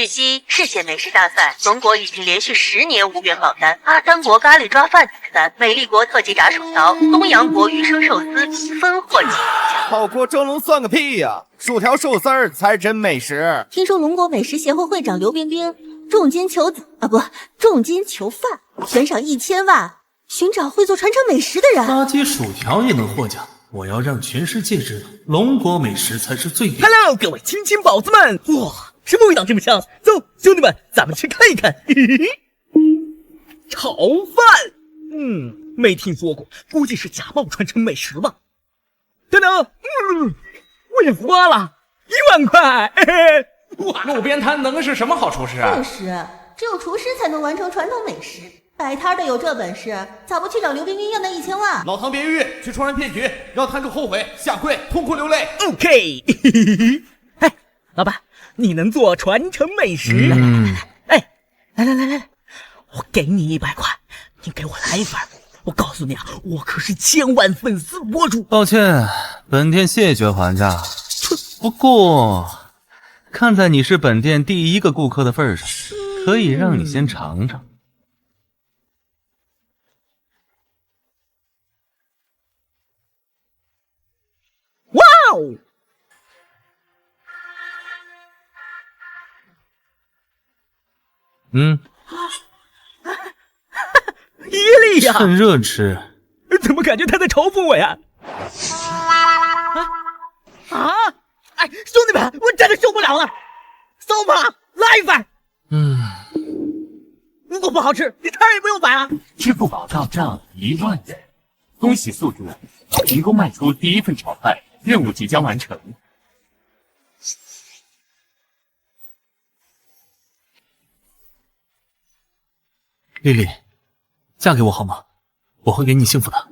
据悉，世界美食大赛，中国已经连续10年无缘榜单。阿三国咖喱抓饭子3，美丽国特级炸薯条，东洋国鱼生寿司1分获奖。好锅蒸笼算个屁呀！薯条寿司儿才是真美食。听说龙国美食协会会长刘冰冰重金求饭，悬赏1000万，寻找会做传承美食的人。垃圾薯条也能获奖，我要让全世界知道，龙国美食才是最。Hello， 各位亲亲宝子们！哇，什么味道这么香？走，兄弟们，咱们去看一看。炒饭，没听说过，估计是假冒传承美食吧。等等，我也花了1万块。哇，路边摊能是什么好厨师啊？确实，只有厨师才能完成传统美食。摆摊的有这本事，咋不去找刘冰冰要那1000万？老唐别犹豫，去戳人骗局，让摊主后悔下跪痛哭流泪。OK。哎，老板，你能做传承美食？来，我给你100块，你给我来一份。我告诉你啊，我可是千万粉丝博主。抱歉，本店谢绝还价。不过，看在你是本店第1个顾客的份上，可以让你先尝尝。哇哦！伊利呀，趁热吃。怎么感觉他在嘲讽我呀？哎，兄弟们，我真的受不了了！扫码来一份。如果不好吃，你摊也不用摆了。支付宝到账1万元，恭喜宿主成功卖出第1份炒饭，任务即将完成。丽丽，嫁给我好吗？我会给你幸福的。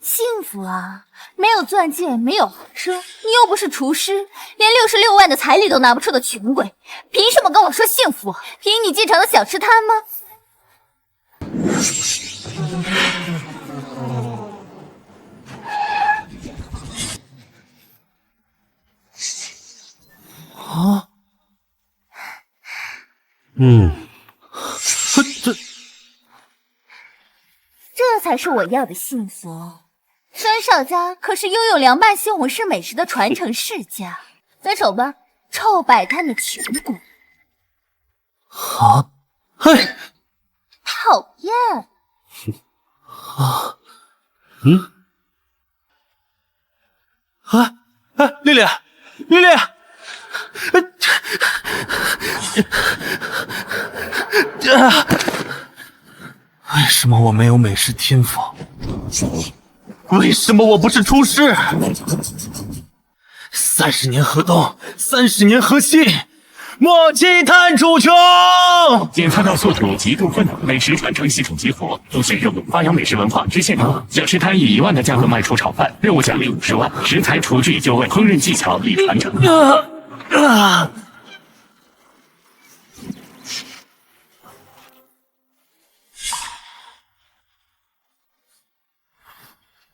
幸福啊！没有钻戒，没有豪车，你又不是厨师，连66万的彩礼都拿不出的穷鬼，凭什么跟我说幸福？凭你继承的小吃摊吗？这才是我要的幸福。孙少家可是拥有凉拌西红柿美食的传承世家，分手吧，臭摆摊的穷鬼！讨厌！丽丽，为什么我没有美食天赋？为什么我不是厨师？30年河东，30年河西，莫欺摊主穷。检测到宿主极度困难，美食传承系统激活，入选任务发扬美食文化支线任务。小吃摊以1万的价格卖出炒饭，任务奖励50万，食材、厨具、就位、烹饪技巧已传承。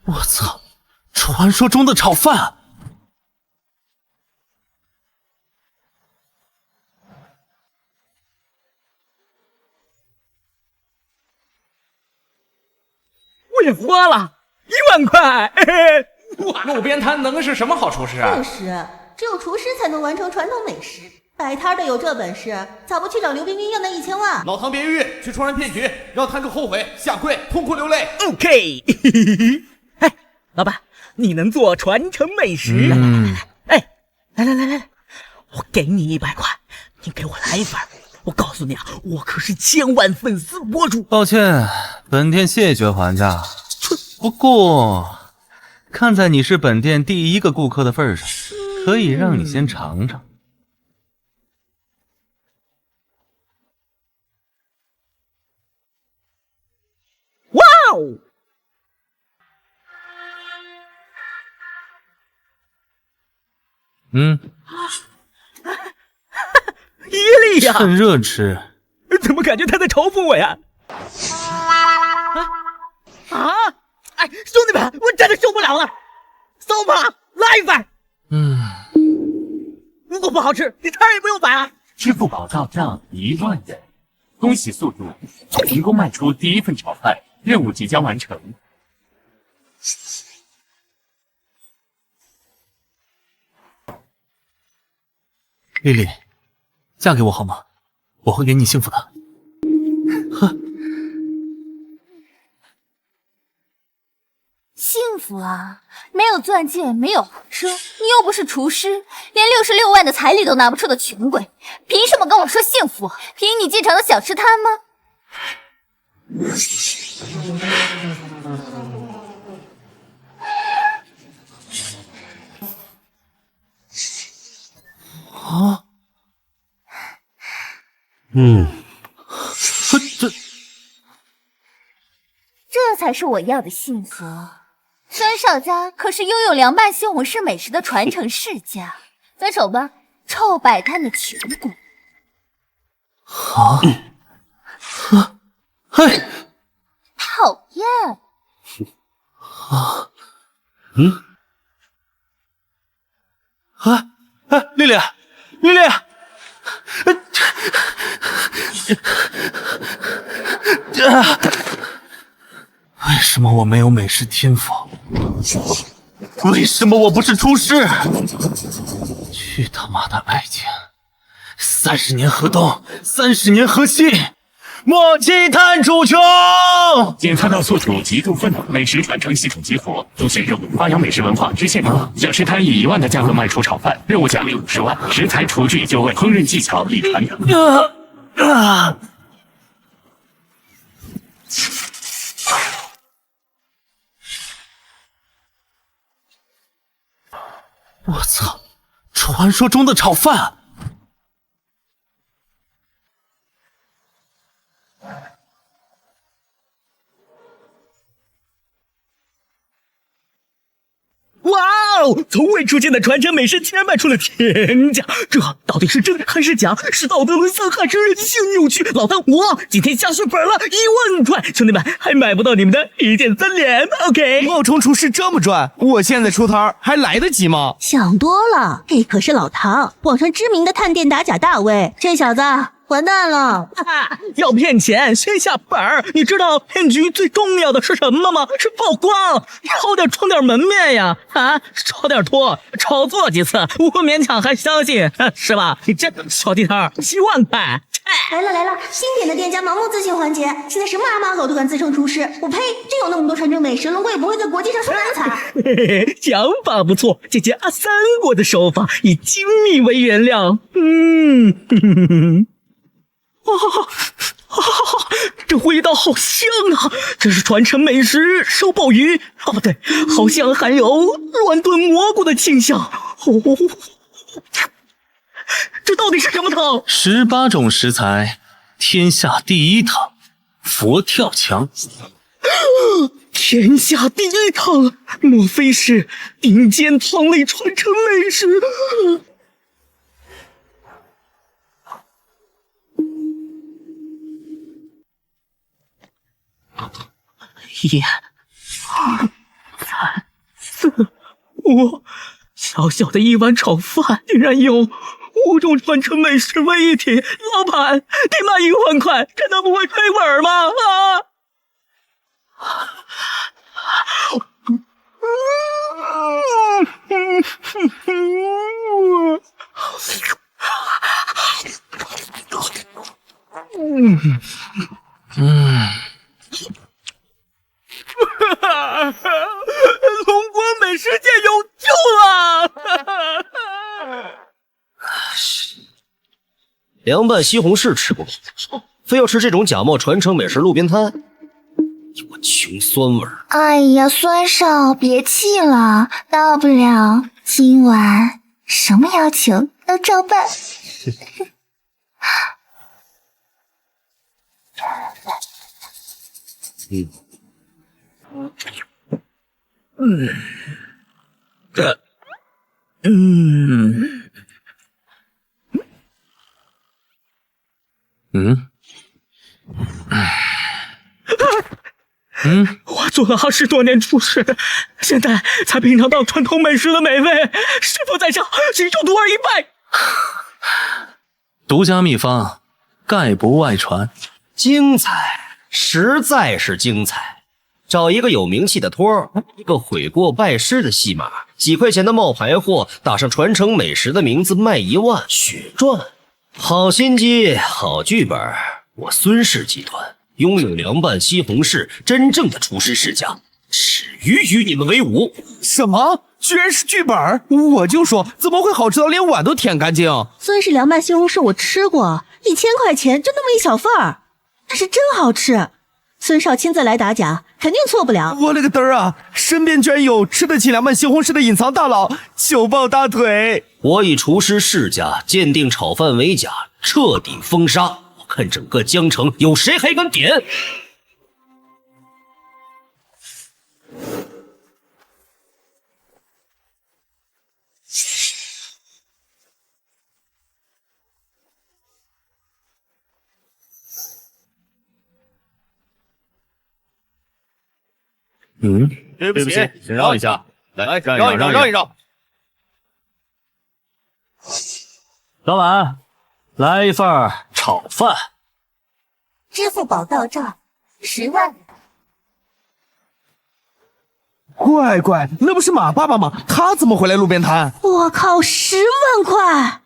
我操！传说中的炒饭！我也花了1万块。哇，路边摊能是什么好厨师啊？确实，只有厨师才能完成传统美食。摆摊的有这本事，咋不去找刘冰冰要那1000万？老唐别犹豫，去戳人骗局，让摊主后悔下跪痛哭流泪。OK。哎，老板，你能做传承美食？来，我给你100块，你给我来一份。我告诉你啊，我可是千万粉丝博主。抱歉，本店谢绝还价。不过，看在你是本店第1个顾客的份上，可以让你先尝尝。哇哦！伊利呀，趁热吃。怎么感觉他在嘲讽我呀？哎，兄弟们，我真的受不了了！扫码来一份。如果不好吃，你汤也不用摆啊。支付宝到账1万元，恭喜宿主成功卖出第一份炒饭，任务即将完成。丽丽，嫁给我好吗？我会给你幸福的。幸福啊！没有钻戒，没有豪车，你又不是厨师，连66万的彩礼都拿不出的穷鬼，凭什么跟我说幸福？凭你进城的小吃摊吗？啊？这才是我要的幸福。孙少家可是拥有凉拌西红柿美食的传承世家，分手吧，臭摆摊的穷鬼！嘿，讨厌！丽丽，为什么我没有美食天赋？为什么我不是厨师？去他妈的爱情！30年河东，30年河西，莫欺探主穷！检测到宿主极度愤怒，美食传承系统激活，主线任务发扬美食文化支线任务，小吃摊以1万的价格卖出炒饭，任务奖励50万，食材、厨具、9位，烹饪技巧力传承。我操！传说中的炒饭！哇哦！从未出现的传承美食竟然卖出了天价，这到底是真还是假？是道德沦丧还是人性扭曲？老大我今天下血本了1万块，兄弟们还买不到你们的1键3连 ，OK？ 冒充厨师这么赚，我现在出摊还来得及吗？想多了，这可是老唐，网上知名的探店打假大 V， 这小子完蛋了！哈哈，要骗钱先下本儿，你知道骗局最重要的是什么吗？是曝光，好点充点门面呀！啊，少点拖，炒作几次，我勉强还相信，是吧？你这小地摊7万块。来了，新点的店家盲目自信环节，现在什么阿猫狗都敢自称厨师，我呸！真有那么多传承美食，龙哥也不会在国际上树难踩。嘿嘿，想法不错，姐姐阿三我的手法以精密为原料，这味道好香啊！这是传承美食烧鲍鱼，哦不对，好像还有乱炖蘑菇的清香。这到底是什么汤？18种食材，天下第一汤，佛跳墙。天下第一汤，莫非是顶尖汤类传承美食？1、2、3、4、5，小小的一碗炒饭竟然有5种传承美食为一体，老板，得卖1万块，真的不会亏本吗？龙国美食界有救了！凉拌西红柿吃不饱，非要吃这种假冒传承美食路边摊，有个穷酸味儿。哎呀，孙少，别气了，大不了今晚什么要求都照办。我做了20多年厨师，现在才品尝到传统美食的美味。师傅在上，举手徒儿一拜。独家秘方，概不外传。精彩，实在是精彩。找一个有名气的托儿，一个悔过拜师的戏码，几块钱的冒牌货，打上传承美食的名字卖1万，血赚。好心机，好剧本。我孙氏集团拥有凉拌西红柿真正的厨师世家，耻于与你们为伍。什么？居然是剧本？我就说怎么会好吃到连碗都舔干净？孙氏凉拌西红柿我吃过，1000块钱就那么一小份儿，但是真好吃。孙少亲自来打假，肯定错不了。我勒个嘚儿啊！身边居然有吃得起凉拌西红柿的隐藏大佬，求抱大腿！我以厨师世家鉴定炒饭为假，彻底封杀。我看整个江城有谁还敢点？对不起，请让一下，来让一让。老板，来一份炒饭。支付宝到账10万。乖，那不是马爸爸吗？他怎么会来路边摊？我靠，10万块！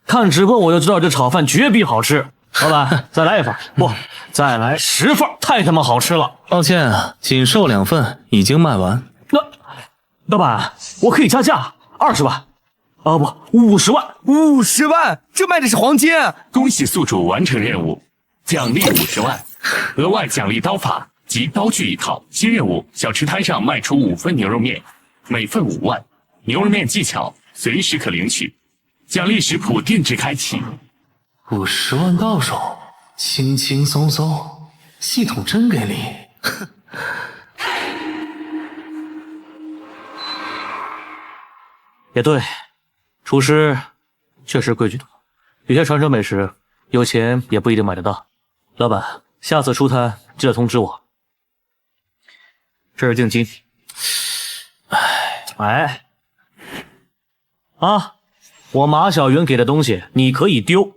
看直播我就知道这炒饭绝逼好吃。老板，再来一份，不，再来10份，太他妈好吃了。抱歉，仅售2份，已经卖完。老板，我可以加价，20万。不，50万。50万，这卖的是黄金！恭喜宿主完成任务，奖励50万，额外奖励刀法及刀具1套。新任务：小吃摊上卖出5份牛肉面，每份5万。牛肉面技巧随时可领取，奖励食谱定制开启。50万到手，轻轻松松，系统真给力。也对，厨师确实规矩多，有些传承美食有钱也不一定买得到。老板，下次出摊记得通知我。这是定金。我马小云给的东西你可以丢，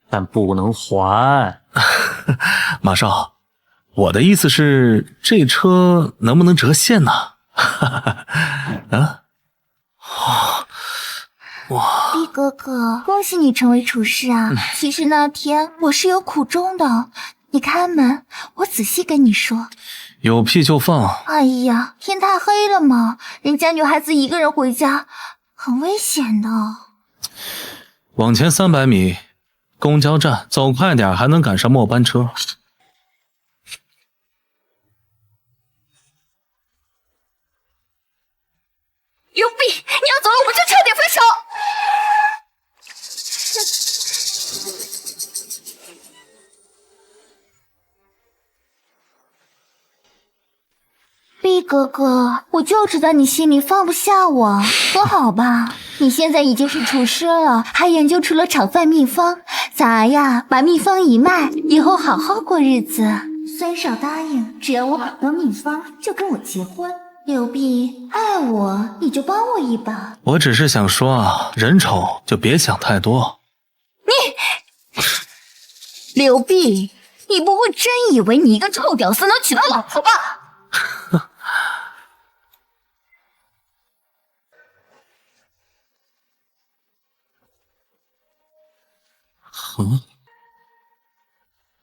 但不能还。马少，我的意思是，这车能不能折现呢？毕哥哥，恭喜你成为厨师啊！其实那天我是有苦衷的，你开门，我仔细跟你说。有屁就放。哎呀，天太黑了嘛，人家女孩子一个人回家很危险的。往前300米，公交站，走快点还能赶上末班车。刘碧，你要走了，我们就彻底分手。碧哥哥，我就知道你心里放不下我，和好吧？你现在已经是厨师了，还研究出了炒饭秘方，咱呀把秘方一卖，以后好好过日子。孙少答应，只要我搞到秘方，就跟我结婚。刘碧，爱我你就帮我一把。我只是想说啊，人丑就别想太多。刘碧，你不会真以为你一个臭屌丝能娶到老婆吧？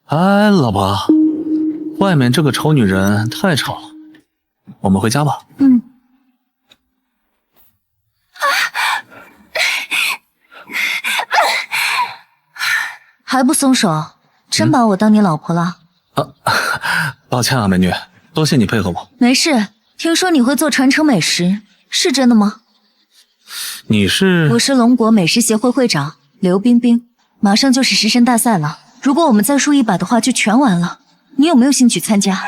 哎，老婆，外面这个丑女人太吵了，我们回家吧。还不松手，真把我当你老婆了？抱歉啊，美女，多谢你配合我。没事，听说你会做传承美食，是真的吗？你是？我是龙国美食协会会长刘冰冰，马上就是食神大赛了，如果我们再输一把的话，就全完了。你有没有兴趣参加？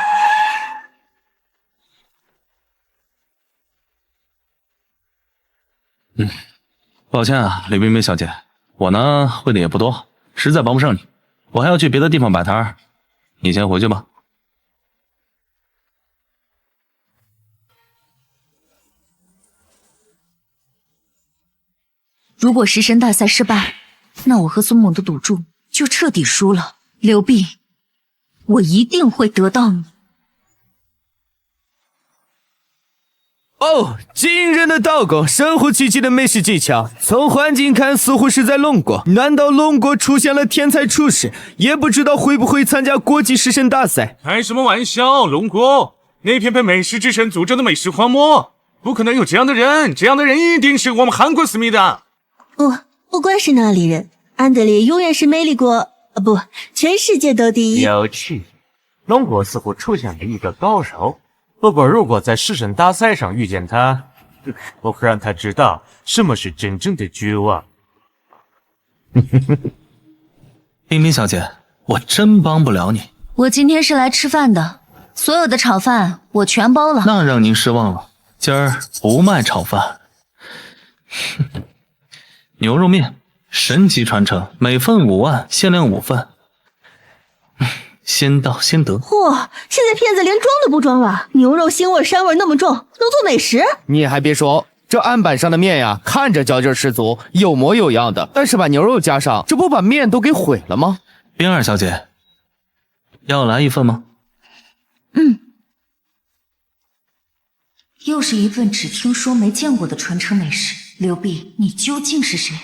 抱歉啊，李冰冰小姐，我呢会的也不多，实在帮不上你，我还要去别的地方摆摊儿，你先回去吧。如果食神大赛失败，那我和孙猛的赌注就彻底输了。刘碧，我一定会得到你。哦，惊人的刀工，神乎其技的美食技巧。从环境看，似乎是在龙国。难道龙国出现了天才厨师？也不知道会不会参加国际食神大赛。开什么玩笑，龙国那片被美食之神诅咒的美食荒漠，不可能有这样的人。这样的人一定是我们韩国思密达。不管是哪里人，安德烈永远是美丽国全世界都第一。有趣，龙国似乎出现了一个高手。不过，如果在食神大赛上遇见他，我会让他知道什么是真正的绝望。冰冰小姐，我真帮不了你。我今天是来吃饭的，所有的炒饭我全包了。那让您失望了，今儿不卖炒饭。牛肉面，神级传承，每份5万，限量5份。先到先得。嚯，现在骗子连装都不装了，牛肉腥味膻味那么重，能做美食？你还别说，这案板上的面呀，看着嚼劲十足，有模有样的，但是把牛肉加上，这不把面都给毁了吗？冰儿小姐，要来一份吗？又是一份只听说没见过的传承美食。刘碧，你究竟是谁？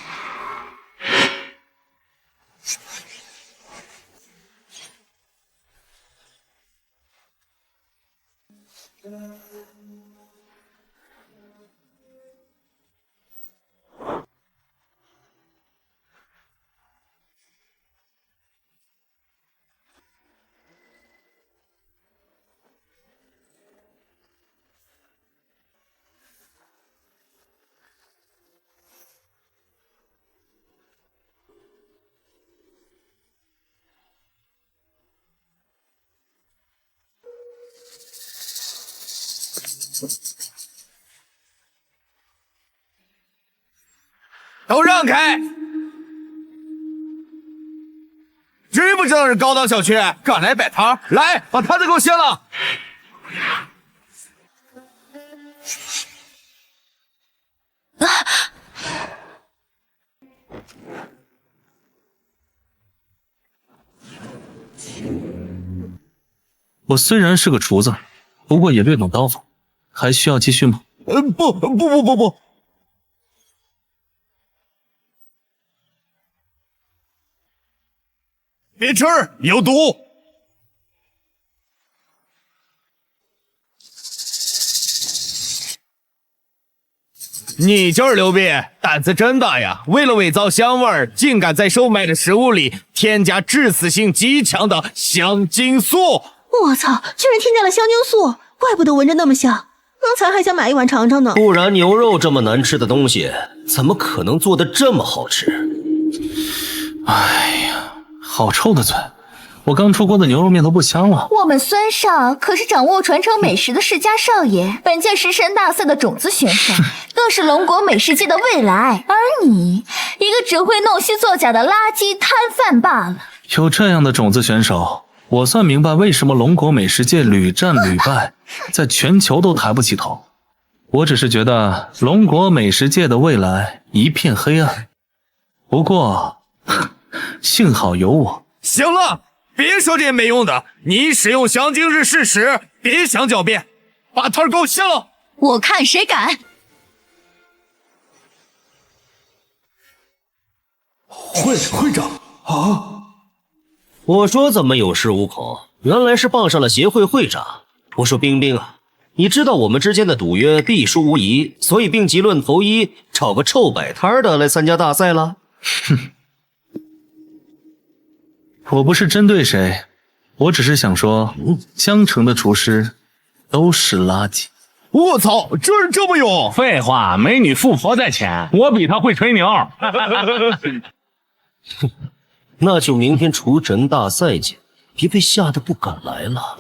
都让开！知不知道是高档小区？敢来摆摊？来，把摊子给我掀了！我虽然是个厨子，不过也略懂刀法，还需要继续吗？不。别吃，有毒！你就是刘碧，胆子真大呀！为了伪造香味，竟敢在售卖的食物里添加致死性极强的香精素！我操，居然添加了香精素，怪不得闻着那么香。刚才还想买一碗尝尝呢。不然牛肉这么难吃的东西，怎么可能做得这么好吃？哎呀，好臭的嘴！我刚出锅的牛肉面都不香了。我们孙少可是掌握传承美食的世家少爷，本届食神大赛的种子选手，更是龙国美食界的未来。而你，一个只会弄虚作假的垃圾摊贩罢了。有这样的种子选手，我算明白为什么龙国美食界屡战屡败，在全球都抬不起头。我只是觉得龙国美食界的未来一片黑暗。不过，幸好有我。行了，别说这些没用的，你使用香精是事实，别想狡辩，把摊给我掀了！我看谁敢！会长啊！我说怎么有恃无恐，原来是傍上了协会会长。我说冰冰啊，你知道我们之间的赌约必输无疑，所以病急乱投医，找个臭摆摊的来参加大赛了。哼，我不是针对谁，我只是想说，江城的厨师都是垃圾。我操，这人这么勇！废话，美女富婆在前，我比她会吹牛。那就明天厨神大赛见，别被吓得不敢来了。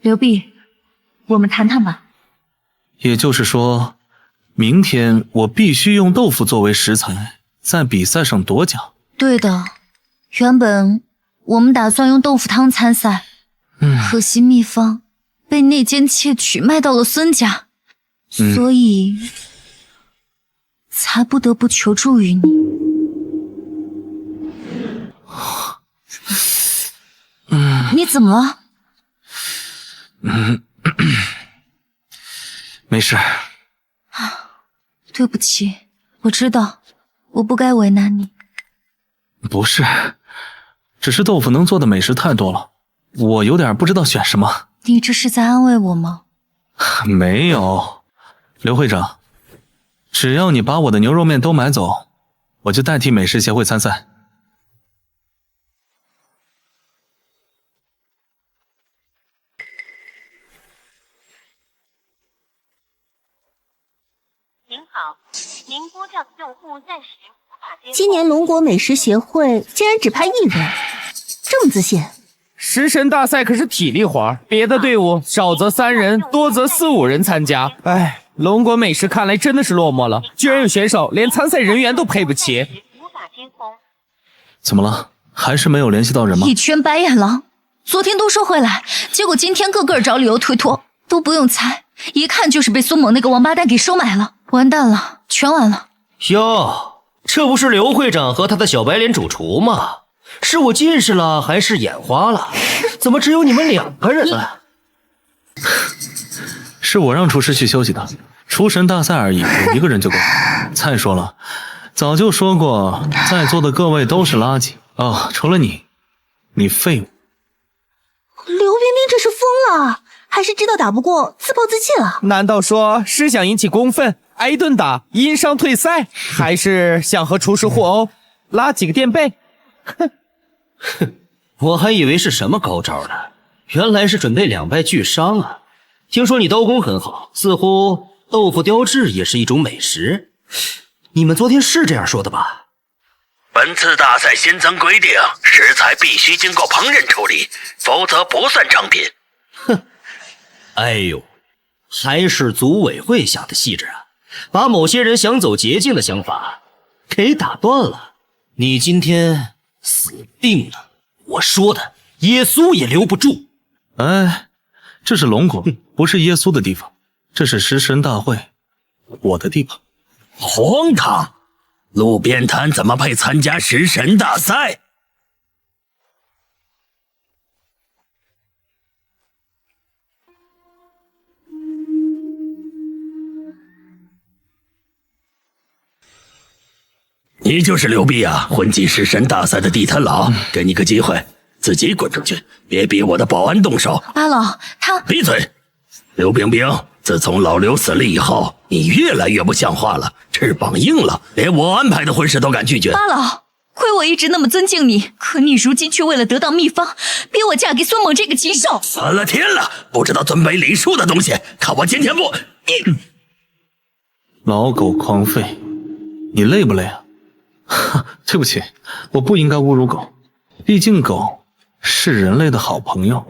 刘碧，我们谈谈吧。也就是说，明天我必须用豆腐作为食材，在比赛上夺奖。对的，原本我们打算用豆腐汤参赛，可惜秘方被内奸窃取卖到了孙家，所以才不得不求助于你。你怎么了？没事。对不起，我知道我不该为难你。不是，只是豆腐能做的美食太多了，我有点不知道选什么。你这是在安慰我吗？没有，刘会长，只要你把我的牛肉面都买走，我就代替美食协会参赛。您好，您拨叫的用户暂时无法接通。今年龙国美食协会竟然只派1人，这么自信？食神大赛可是体力活，别的队伍少则3人，多则4、5人参加。哎，龙国美食看来真的是落寞了，居然有选手连参赛人员都配不齐。无法接通。怎么了？还是没有联系到人吗？一圈白眼狼，昨天都说会来，结果今天个个找理由推脱，都不用猜，一看就是被孙猛那个王八蛋给收买了。完蛋了，全完了。哟，这不是刘会长和他的小白脸主厨吗？是我近视了还是眼花了？怎么只有你们2个人了？是我让厨师去休息的，厨神大赛而已，有1个人就够。再说了，早就说过，在座的各位都是垃圾哦，除了你，你废物。刘冰冰这是疯了，还是知道打不过自暴自弃了？难道说是想引起公愤，挨一顿打，因伤退赛，还是想和厨师互殴，拉几个垫背？哼，我还以为是什么高招呢，原来是准备2败俱伤啊！听说你刀工很好，似乎豆腐雕制也是一种美食。你们昨天是这样说的吧？本次大赛新增规定，食材必须经过烹饪处理，否则不算成品。哼，哎呦，还是组委会下的细致啊，把某些人想走捷径的想法给打断了。你今天死定了！我说的，耶稣也留不住。哎，这是龙国，不是耶稣的地方，这是食神大会，我的地方。荒唐！路边摊怎么配参加食神大赛？你就是刘碧啊，混进食神大赛的地摊佬，给你个机会，自己滚出去，别逼我的保安动手。阿老，他闭嘴！刘冰冰，自从老刘死了以后，你越来越不像话了，翅膀硬了，连我安排的婚事都敢拒绝。八老，亏我一直那么尊敬你，可你如今却为了得到秘方，逼我嫁给孙猛这个禽兽。死了天了，不知道尊卑礼数的东西，看我今天不……老狗狂吠，你累不累啊？对不起，我不应该侮辱狗，毕竟狗是人类的好朋友。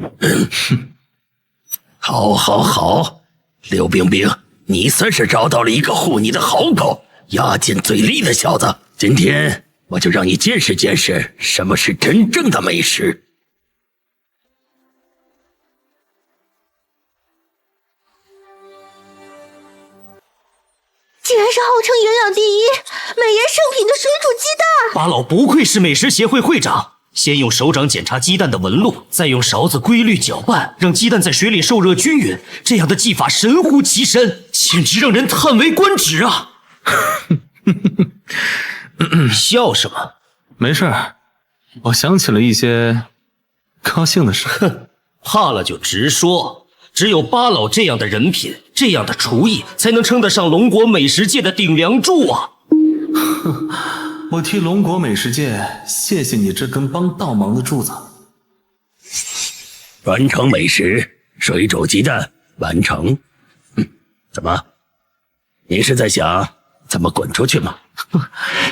好，刘冰冰，你算是找到了一个护你的好狗，牙尖嘴利的小子。今天我就让你见识见识什么是真正的美食。竟然是号称营养第一、美颜圣品的水煮鸡蛋！八老不愧是美食协会会长，先用手掌检查鸡蛋的纹路，再用勺子规律搅拌，让鸡蛋在水里受热均匀。这样的技法神乎其神，简直让人叹为观止啊！笑什么？没事，我想起了一些高兴的事。哼，怕了就直说。只有八老这样的人品，这样的厨艺，才能称得上龙国美食界的顶梁柱啊！我替龙国美食界谢谢你这根帮倒忙的柱子。完成美食，水煮鸡蛋完成。怎么？你是在想怎么滚出去吗？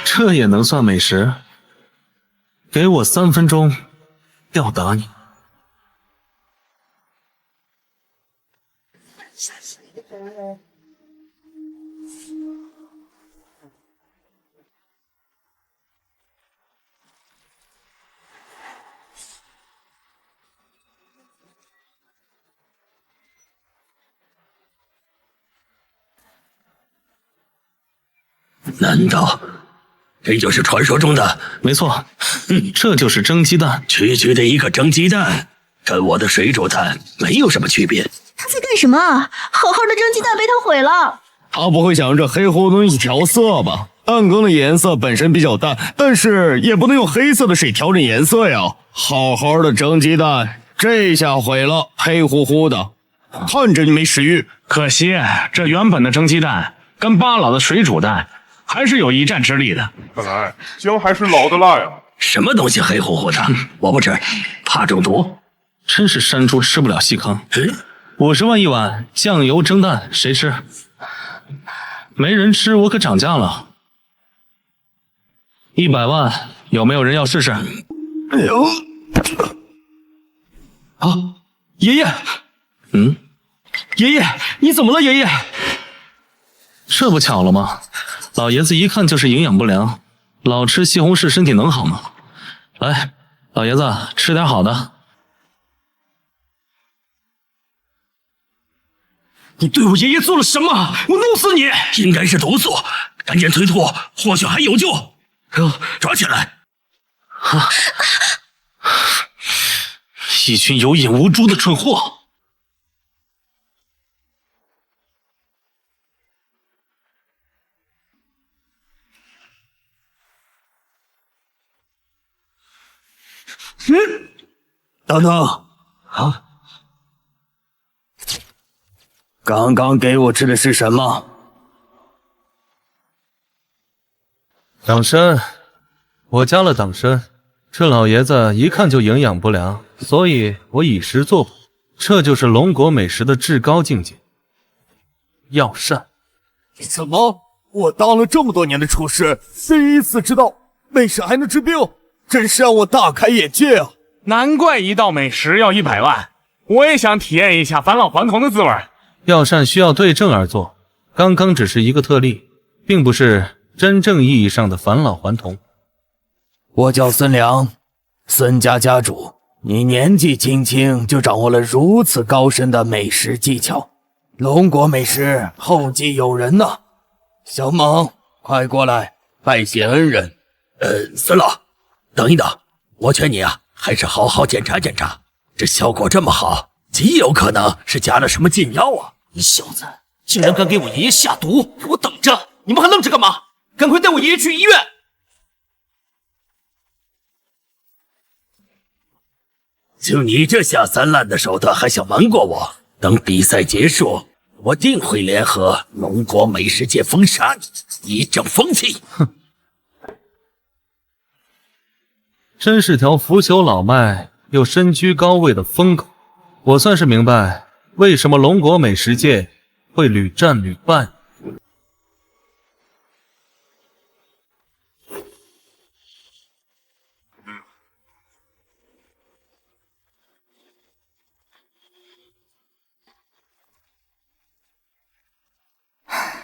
这也能算美食？给我3分钟，吊打你。难道这就是传说中的？没错，这就是蒸鸡蛋。区区的一个蒸鸡蛋，跟我的水煮蛋没有什么区别。他在干什么？好好的蒸鸡蛋被他毁了。他不会想这黑乎东西调色吧？蛋羹的颜色本身比较淡，但是也不能用黑色的水调整颜色呀。好好的蒸鸡蛋，这下毁了，黑乎乎的，看着你没食欲。可惜这原本的蒸鸡蛋跟巴老的水煮蛋还是有一战之力的。看来姜还是老的辣呀。什么东西黑乎乎的？我不吃，怕中毒。真是山猪吃不了细糠。50万一碗酱油蒸蛋，谁吃？没人吃，我可涨价了。100万，有没有人要试试？哎呦！啊，爷爷，爷爷，你怎么了，爷爷？这不巧了吗？老爷子一看就是营养不良，老吃西红柿身体能好吗？来，老爷子吃点好的。你对我爷爷做了什么？我弄死你！应该是毒素，赶紧推脱，或许还有救。抓起来！一群有眼无珠的蠢货！等等啊！刚刚给我吃的是什么？党参，我加了党参。这老爷子一看就营养不良，所以我以食作补，这就是龙国美食的至高境界。药膳。什么？我当了这么多年的厨师，第一次知道美食还能治病，真是让我大开眼界啊！难怪一道美食要100万，我也想体验一下返老还童的滋味。药膳需要对症而做，刚刚只是一个特例，并不是真正意义上的返老还童。我叫孙良，孙家家主。你年纪轻轻就掌握了如此高深的美食技巧，龙国美食后继有人呐！小猛，快过来拜谢恩人。孙老，等一等，我劝你啊，还是好好检查检查，这效果这么好，极有可能是加了什么禁药啊！你小子竟然敢给我爷爷下毒！给我等着！你们还愣着干嘛？赶快带我爷爷去医院！就你这下三滥的手段还想瞒过我？等比赛结束，我定会联合龙国美食界封杀你，以正风气。哼，真是条腐朽老迈又身居高位的疯狗。我算是明白为什么龙国美食界会屡战屡败。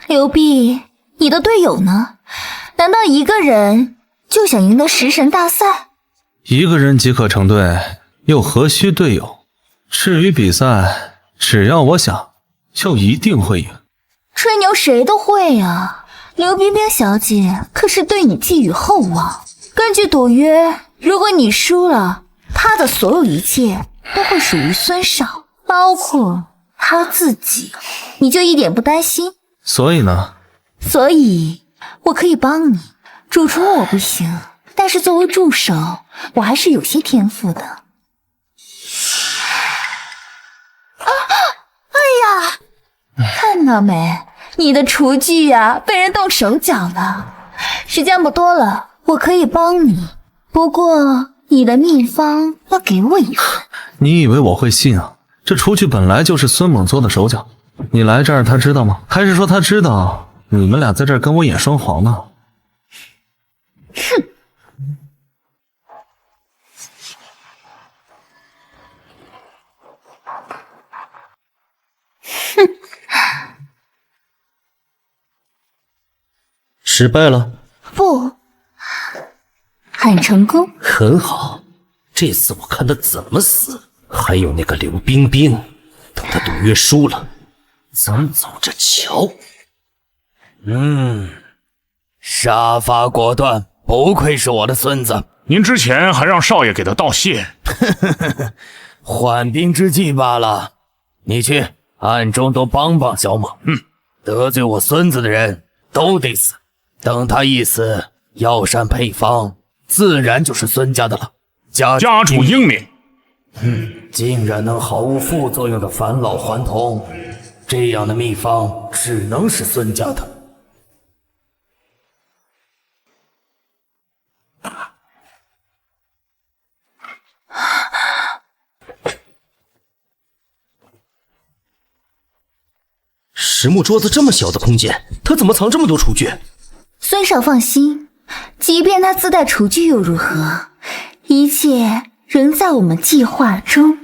刘碧，你的队友呢？难道一个人就想赢得食神大赛？一个人即可成队，又何须队友？至于比赛，只要我想，就一定会赢。吹牛谁都会呀。刘冰冰小姐可是对你寄予厚望。根据赌约，如果你输了，她的所有一切都会属于孙少，包括她自己。你就一点不担心？所以呢？所以我可以帮你。主厨我不行，但是作为助手，我还是有些天赋的。哎呀，看到没？你的厨具啊，被人动手脚了。时间不多了，我可以帮你，不过你的秘方要给我一份。你以为我会信啊？这厨具本来就是孙猛做的手脚。你来这儿他知道吗？还是说他知道你们俩在这儿跟我演双簧呢？哼！哼！失败了？不，很成功。很好，这次我看他怎么死。还有那个刘冰冰，等他赌约输了，咱们走着瞧。杀伐果断，不愧是我的孙子。您之前还让少爷给他道谢。缓兵之计罢了。你去暗中多帮帮小猛。得罪我孙子的人都得死。等他一死，药膳配方自然就是孙家的了。家主英明。竟然能毫无副作用的返老还童，这样的秘方只能是孙家的。实木桌子这么小的空间，他怎么藏这么多厨具？孙少放心，即便他自带厨具又如何？一切仍在我们计划中。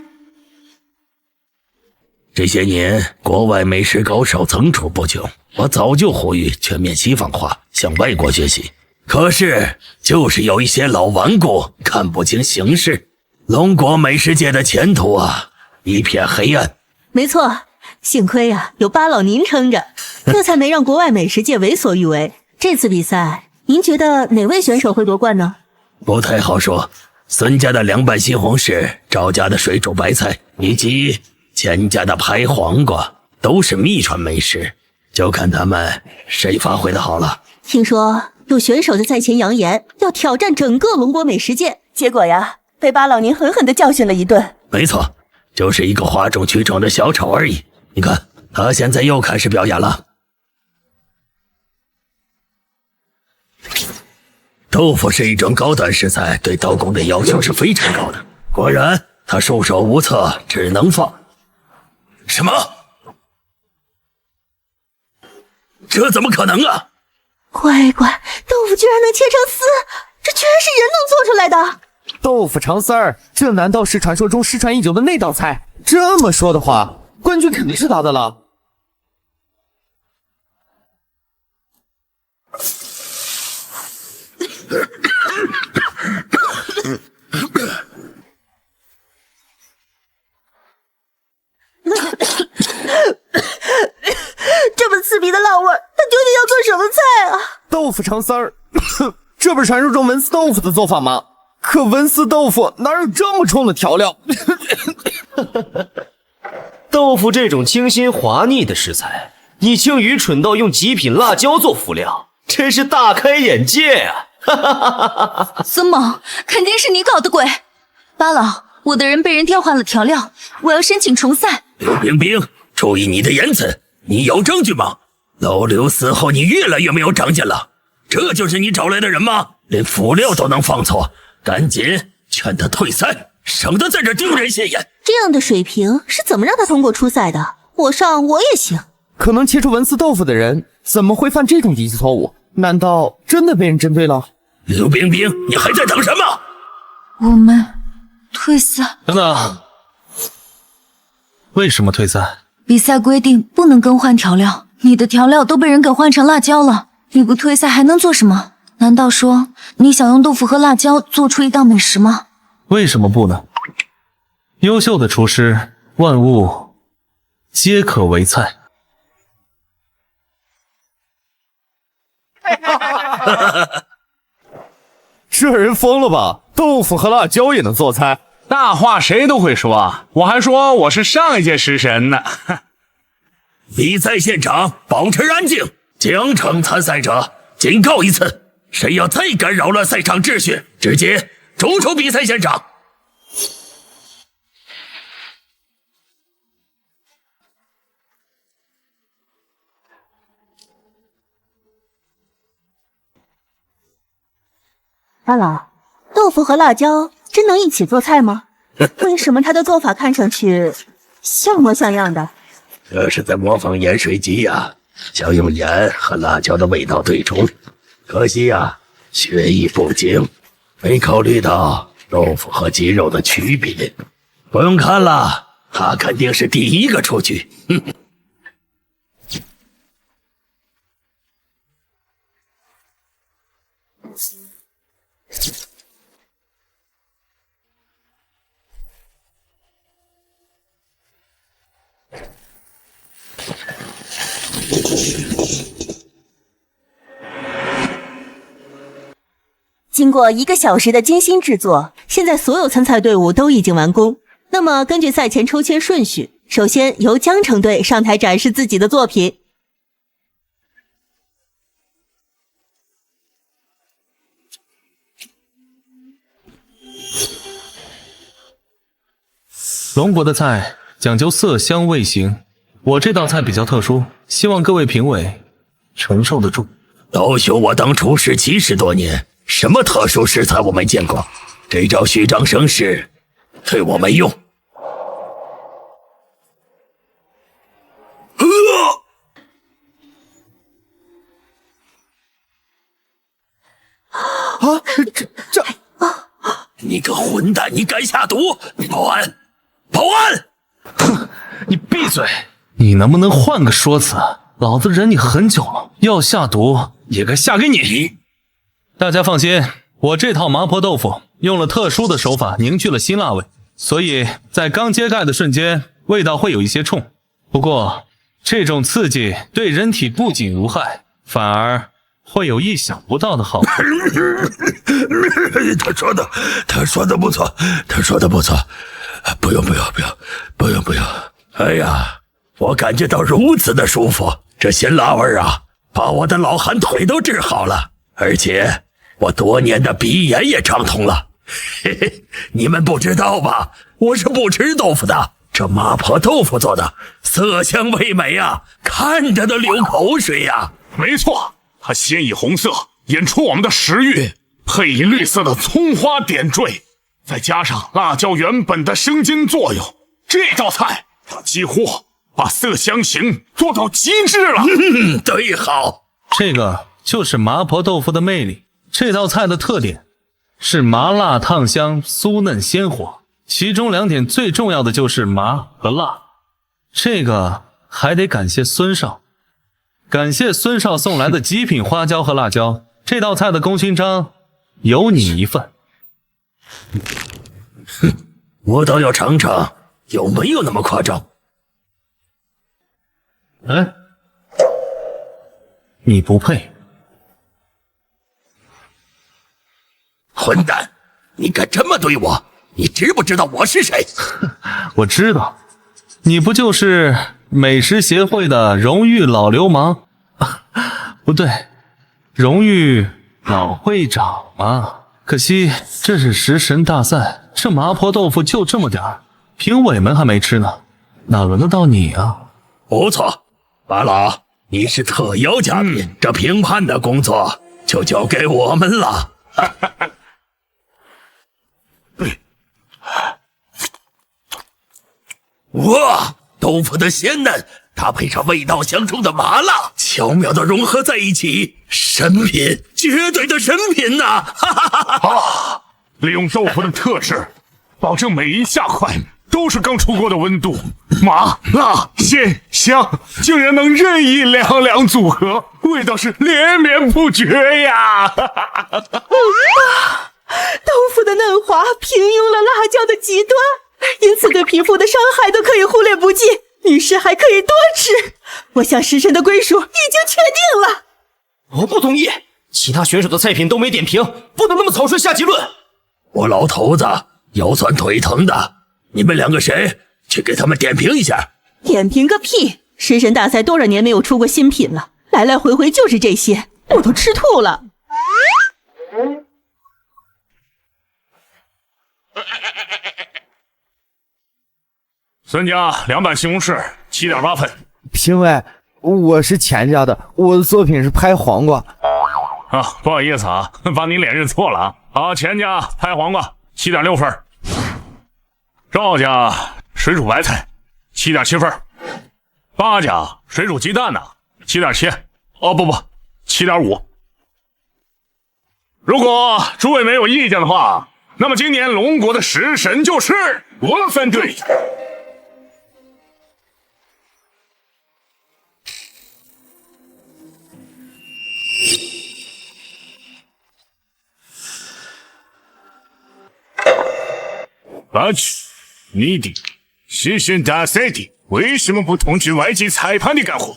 这些年，国外美食高手层出不穷，我早就呼吁全面西方化，向外国学习。可是，就是有一些老顽固，看不清形势。龙国美食界的前途啊，一片黑暗。没错，幸亏啊有八老您撑着，这才没让国外美食界为所欲为。这次比赛，您觉得哪位选手会夺冠呢？不太好说。孙家的凉拌西红柿，赵家的水煮白菜，以及钱家的拍黄瓜，都是秘传美食，就看他们谁发挥的好了。听说有选手在赛前扬言要挑战整个龙国美食界，结果呀，被八老您狠狠地教训了一顿。没错，就是一个哗众取宠的小丑而已。你看，他现在又开始表演了。豆腐是一种高端食材，对刀工的要求是非常高的。果然，他束手无策，只能放。什么？这怎么可能啊！乖乖，豆腐居然能切成丝，这居然是人能做出来的！豆腐肠丝儿，这难道是传说中失传已久的那道菜？这么说的话，冠军肯定是他的了。这么刺鼻的辣味，他究竟要做什么菜啊？豆腐肠丝儿，这不是传说中文丝豆腐的做法吗？可文思豆腐哪有这么冲的调料？豆腐这种清新滑腻的食材，你竟愚蠢到用极品辣椒做辅料，真是大开眼界啊！孙猛，肯定是你搞的鬼！八老，我的人被人调换了调料，我要申请重赛。刘冰冰，注意你的言辞，你有证据吗？老刘死后，你越来越没有长进了。这就是你找来的人吗？连辅料都能放错，赶紧劝他退赛，省得在这丢人现眼。这样的水平是怎么让他通过初赛的？我上我也行。可能切出文思豆腐的人，怎么会犯这种低级错误？难道真的被人针对了？刘冰冰，你还在等什么？我们退赛。等等，为什么退赛？比赛规定不能更换调料，你的调料都被人给换成辣椒了，你不退赛还能做什么？难道说你想用豆腐和辣椒做出一道美食吗？为什么不呢？优秀的厨师，万物皆可为菜。这人疯了吧？豆腐和辣椒也能做菜？大话谁都会说，我还说我是上一届食神呢。比赛现场保持安静，奖惩参赛者警告一次，谁要再敢扰乱赛场秩序，直接逐出比赛现场。八老，豆腐和辣椒真能一起做菜吗？为什么他的做法看上去像模像样的？这是在模仿盐水鸡呀，想用盐和辣椒的味道对冲。可惜呀，学艺不精，没考虑到豆腐和鸡肉的区别。不用看了，他肯定是第一个出局。哼。经过1个小时的精心制作，现在所有参赛队伍都已经完工。那么根据赛前抽签顺序，首先由江城队上台展示自己的作品。龙国的菜讲究色香味形，我这道菜比较特殊，希望各位评委承受得住。老朽我当厨师70多年，什么特殊食材我没见过，这招虚张声势对我没用。你个混蛋，你敢下毒！报案！报案！哼，你闭嘴！你能不能换个说辞？老子忍你很久了，要下毒也该下给你。大家放心，我这套麻婆豆腐用了特殊的手法凝聚了辛辣味，所以在刚揭盖的瞬间，味道会有一些冲。不过，这种刺激对人体不仅无害，反而会有意想不到的好处。他说的不错，他说的不错。不用。哎呀，我感觉到如此的舒服，这辛辣味啊，把我的老寒腿都治好了，而且我多年的鼻炎也畅通了。嘿嘿，你们不知道吧？我是不吃豆腐的。这麻婆豆腐做的色香味美啊，看着都流口水呀。没错，它先以红色引出我们的食欲，配以绿色的葱花点缀，再加上辣椒原本的生津作用，这道菜它几乎把色香型做到极致了。对，好，这个就是麻婆豆腐的魅力。这道菜的特点是麻辣烫香、酥嫩鲜活，其中2点最重要的就是麻和辣。这个还得感谢孙少，感谢孙少送来的极品花椒和辣椒。这道菜的功勋章有你一份。哼，我倒要尝尝有没有那么夸张。哎，你不配。混蛋，你敢这么对我？你知不知道我是谁？我知道，你不就是美食协会的荣誉老流氓？不对，荣誉老会长嘛。可惜这是食神大赛，这麻婆豆腐就这么点儿，评委们还没吃呢，哪轮得到你啊？不错，巴老，你是特邀嘉宾，这评判的工作就交给我们了。哇，豆腐的鲜嫩搭配上味道相冲的麻辣，巧妙的融合在一起，神品，绝对的神品呐！啊，利用豆腐的特质，保证每一下块都是刚出锅的温度，麻辣鲜香，竟然能任意两组合，味道是连绵不绝呀！豆腐的嫩滑平庸了辣椒的极端，因此对皮肤的伤害都可以忽略不计，女士还可以多吃。我向食神的归属已经确定了。我不同意，其他选手的菜品都没点评，不能那么草率下结论。我老头子腰酸腿疼的，你们2个谁去给他们点评一下？点评个屁！食神大赛多少年没有出过新品了，来来回回就是这些，我都吃吐了。孙家凉拌西红柿7.8分。评委，我是钱家的，我的作品是拍黄瓜。啊，不好意思啊，把你脸认错了啊。好，钱家拍黄瓜7.6分，赵家水煮白菜7.7分，八家水煮鸡蛋呢7.7，哦不7.5。如果诸位没有意见的话，那么今年龙国的食神就是我分队。你的食神大赛的为什么不通知外籍裁判的干活？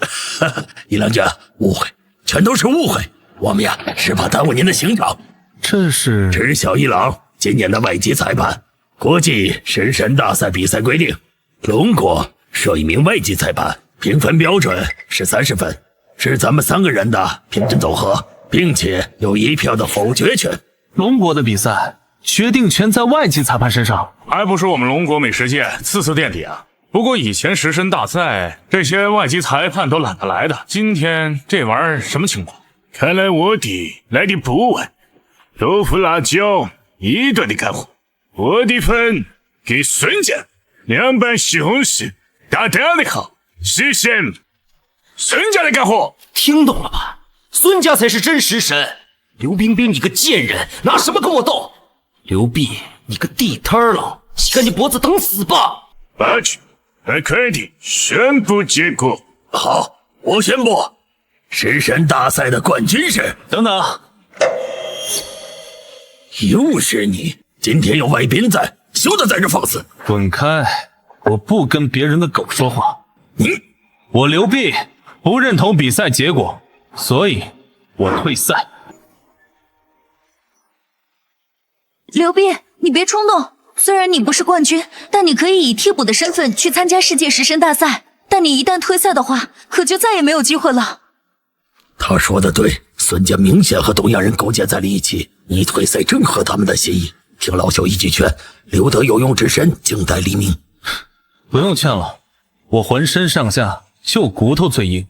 一郎家误会，全都是误会。我们呀是怕耽误您的行程。这是知晓一郎，今年的外籍裁判，国际食神大赛比赛规定，龙国设一名外籍裁判，评分标准是30分，是咱们3个人的评分总和，并且有1票的否决权。龙国的比赛决定权在外籍裁判身上，还不是我们龙国美食界次次垫底啊！不过以前食神大赛这些外籍裁判都懒得来的，今天这玩意儿什么情况？看来我弟来的不晚。豆腐辣椒1顿的干货，我的分给孙家，2盘西红柿大大的好，食神孙家的干货。听懂了吧？孙家才是真食神。刘冰冰，你个贱人，拿什么跟我斗？刘弼，你个地摊佬，洗干净脖子等死吧！八局，快点宣布结果。好，我宣布，食神大赛的冠军是……等等，又是你！今天有外宾在，休得在这放肆！滚开！我不跟别人的狗说话。我刘弼不认同比赛结果，所以我退赛。刘弼，你别冲动。虽然你不是冠军，但你可以以替补的身份去参加世界食神大赛。但你一旦退赛的话，可就再也没有机会了。他说的对，孙家明显和东洋人勾结在了一起，你退赛正合他们的心意。听老朽一句劝，留得有用之身，静待黎明。不用劝了，我浑身上下就骨头最硬，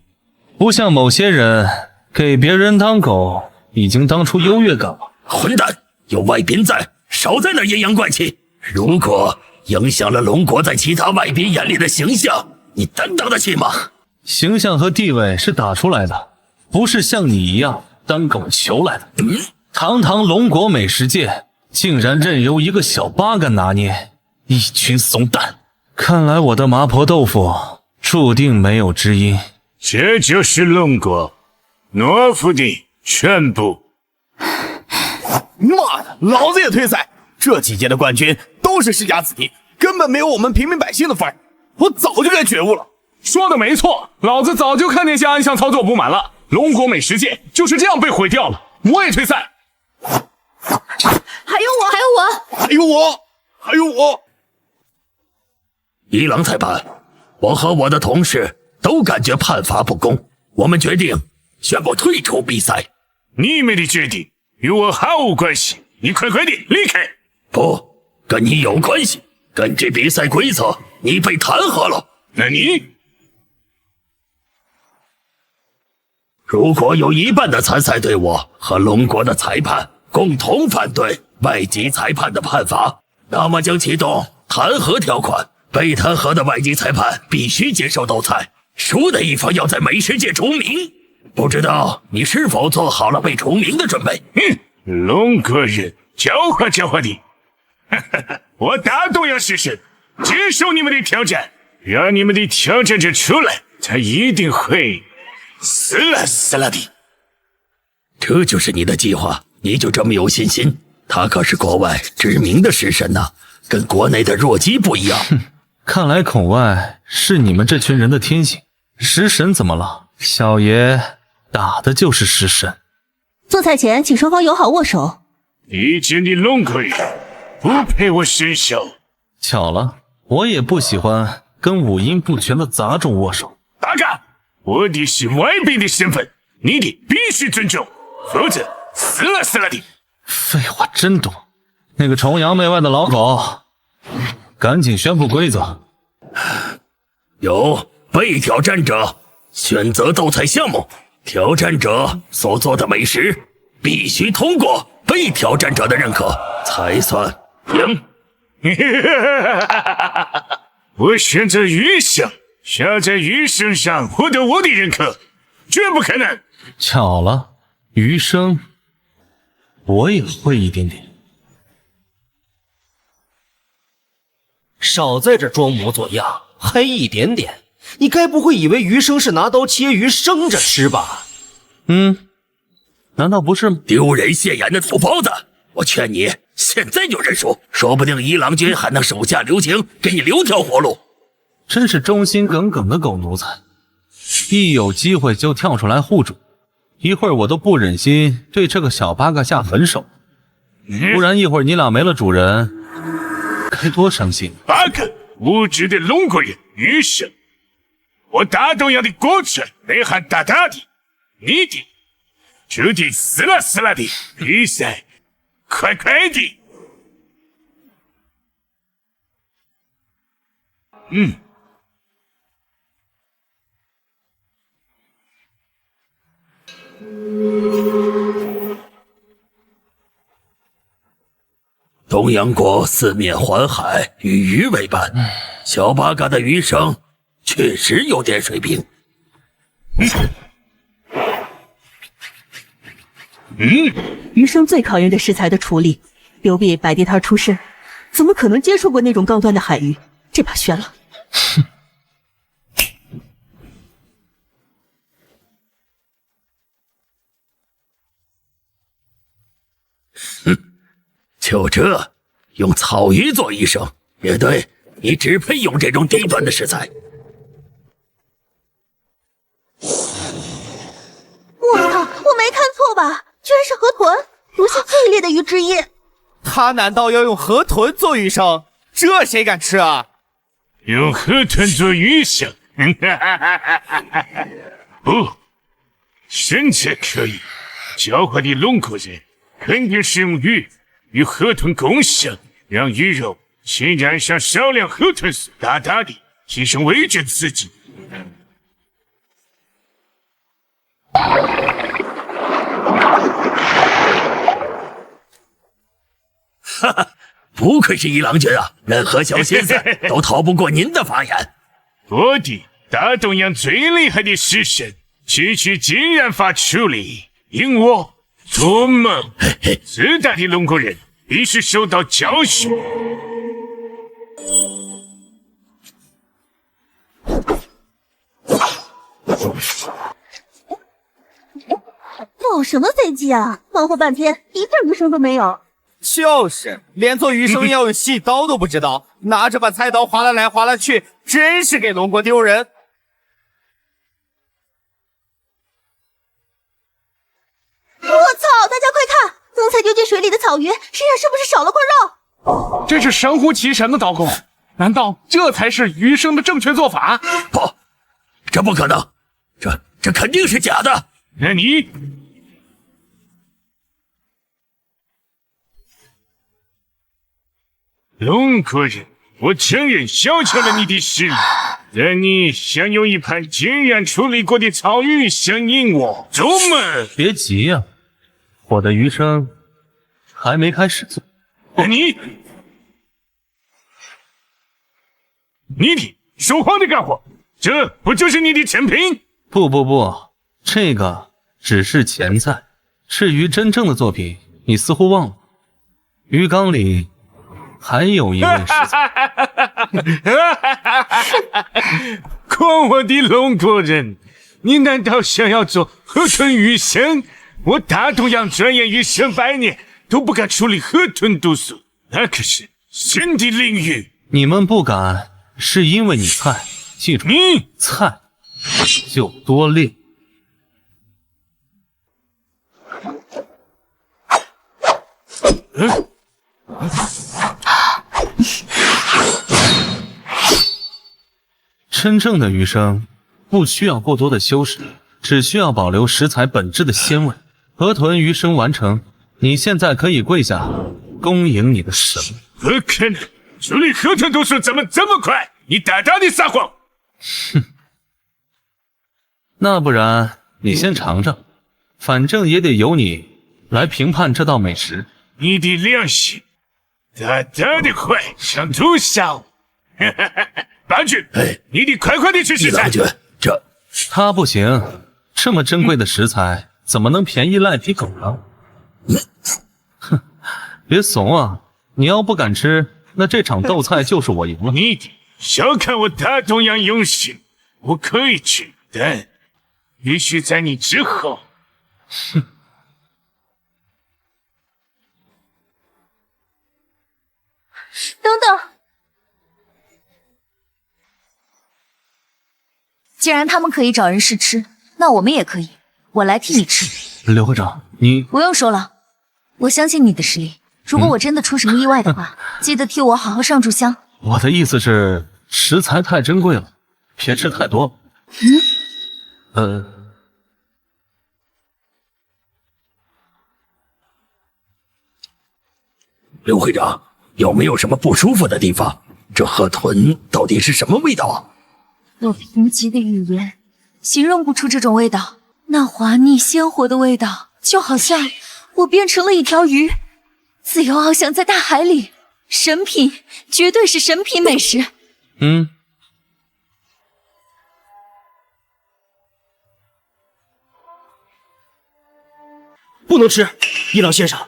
不像某些人给别人当狗，已经当出优越感了。混蛋！有外宾在，少在那阴阳怪气。如果影响了龙国在其他外宾眼里的形象，你担当得起吗？形象和地位是打出来的，不是像你一样当狗求来的。堂堂龙国美食界，竟然任由一个小八嘎拿捏，一群怂蛋！看来我的麻婆豆腐注定没有知音。这就是龙国懦夫的全部。妈的，老子也退赛！这几届的冠军都是世家子弟，根本没有我们平民百姓的份儿。我早就该觉悟了。说的没错，老子早就看那些暗箱操作不满了。龙国美食界就是这样被毁掉了。我也退赛。还有我，还有我，还有我，还有我。一郎裁判，我和我的同事都感觉判罚不公，我们决定宣布退出比赛。你们的决定与我毫无关系，你快快的离开。不，跟你有关系。根据比赛规则，你被弹劾了。那你？如果有一半的参赛队伍和龙国的裁判共同反对外籍裁判的判罚，那么将启动弹劾条款。被弹劾的外籍裁判必须接受斗菜，输的一方要在美食界除名。不知道你是否做好了被除名的准备？龙国人狡猾狡猾的，我大动摇食神，接受你们的挑战，让你们的挑战者出来，他一定会死了死了的。这就是你的计划？你就这么有信心？他可是国外知名的食神呐，跟国内的弱鸡不一样。看来孔外是你们这群人的天性。食神怎么了？小爷打的就是食神。做菜前请双方友好握手。一见你龙国人不配我伸手。巧了，我也不喜欢跟五音不全的杂种握手。大哥，我的是外宾的身份，你的必须尊重，否则死了死了的。废话真多。那个崇洋媚外的老狗，赶紧宣布规则。有被挑战者选择斗菜项目，挑战者所做的美食必须通过被挑战者的认可才算赢。我选择余生，想在余生上获得我的认可，绝不可能。巧了，余生我也会一点点。少在这装模作样，还一点点？你该不会以为余生是拿刀切鱼生着吃吧？难道不是？丢人现眼的土包子！我劝你现在就认输，说不定一郎君还能手下留情，给你留条活路。真是忠心耿耿的狗奴才，一有机会就跳出来护主，一会儿我都不忍心对这个小八嘎下狠手。不然一会儿你俩没了主人，该多伤心。八个无知的龙国人，余生，我大东洋的国权内涵大大的，你的注定死了死了的，比赛快快的。东洋国四面环海，与鱼为伴，小八嘎的余生确实有点水平。余生最考验的食材的处理，刘备摆地摊出身，怎么可能接触过那种高端的海鱼？这把悬了。就这，用草鱼做医生，也对，你只配用这种低端的食材。我操，我没看错吧？居然是河豚，毒性最烈的鱼之一。他难道要用河豚做鱼生？这谁敢吃啊？用河豚做鱼生？不，现在可以。狡猾的龙国人肯定是用鱼与河豚共享，让鱼肉先染上少量河豚素，大大的提升味觉刺激。哈哈，不愧是一郎君啊，任何小心思都逃不过您的法眼。我的大东洋最厉害的食神，区区竟然发出力，引我做梦！自大的龙国人必须受到教训。搞什么飞机啊？忙活半天，一点鱼声都没有。就是，连做鱼生要用细刀都不知道，拿着把菜刀划拉来划拉去，真是给龙国丢人。我操！大家快看，刚才丢进水里的草鱼身上是不是少了块肉？这是神乎其神的刀工，难道这才是鱼生的正确做法？不，这不可能，这肯定是假的。那你龙国人，我承认小瞧了你的实力，但你想用一盘竟然处理过的草鱼想引我做梦？别急呀，我的余生还没开始做。你的说谎的干活，这不就是你的成品？不，这个只是前菜。至于真正的作品，你似乎忘了，鱼缸里还有一位食材。狂妄的龙国人，你难道想要做河豚鱼生？我大东洋专业鱼生100年都不敢处理河豚毒素，那可是神的领域。你们不敢，是因为你菜。记住，菜就多练。真正的鱼生不需要过多的修饰，只需要保留食材本质的鲜味。河豚鱼生完成，你现在可以跪下恭迎你的神。不可能，处理河豚毒素怎么这么快？你大大的撒谎！哼，那不然你先尝尝，反正也得由你来评判这道美食。你的良心大大的坏，想毒杀我！八君，你得快快的去食材。这他不行，这么珍贵的食材怎么能便宜赖皮狗呢？哼，别怂啊！你要不敢吃，那这场斗菜就是我赢了。你小看我大东洋用心，我可以吃，但必须在你之后。哼。等等，既然他们可以找人试吃，那我们也可以。我来替你吃。刘会长，你不用说了，我相信你的实力，如果我真的出什么意外的话，记得替我好好上炷香。我的意思是，食材太珍贵了，别吃太多。刘会长，有没有什么不舒服的地方？这河豚到底是什么味道啊？我贫瘠的语言形容不出这种味道，那滑腻鲜活的味道，就好像我变成了一条鱼，自由翱翔在大海里。神品，绝对是神品美食。不能吃，伊朗先生，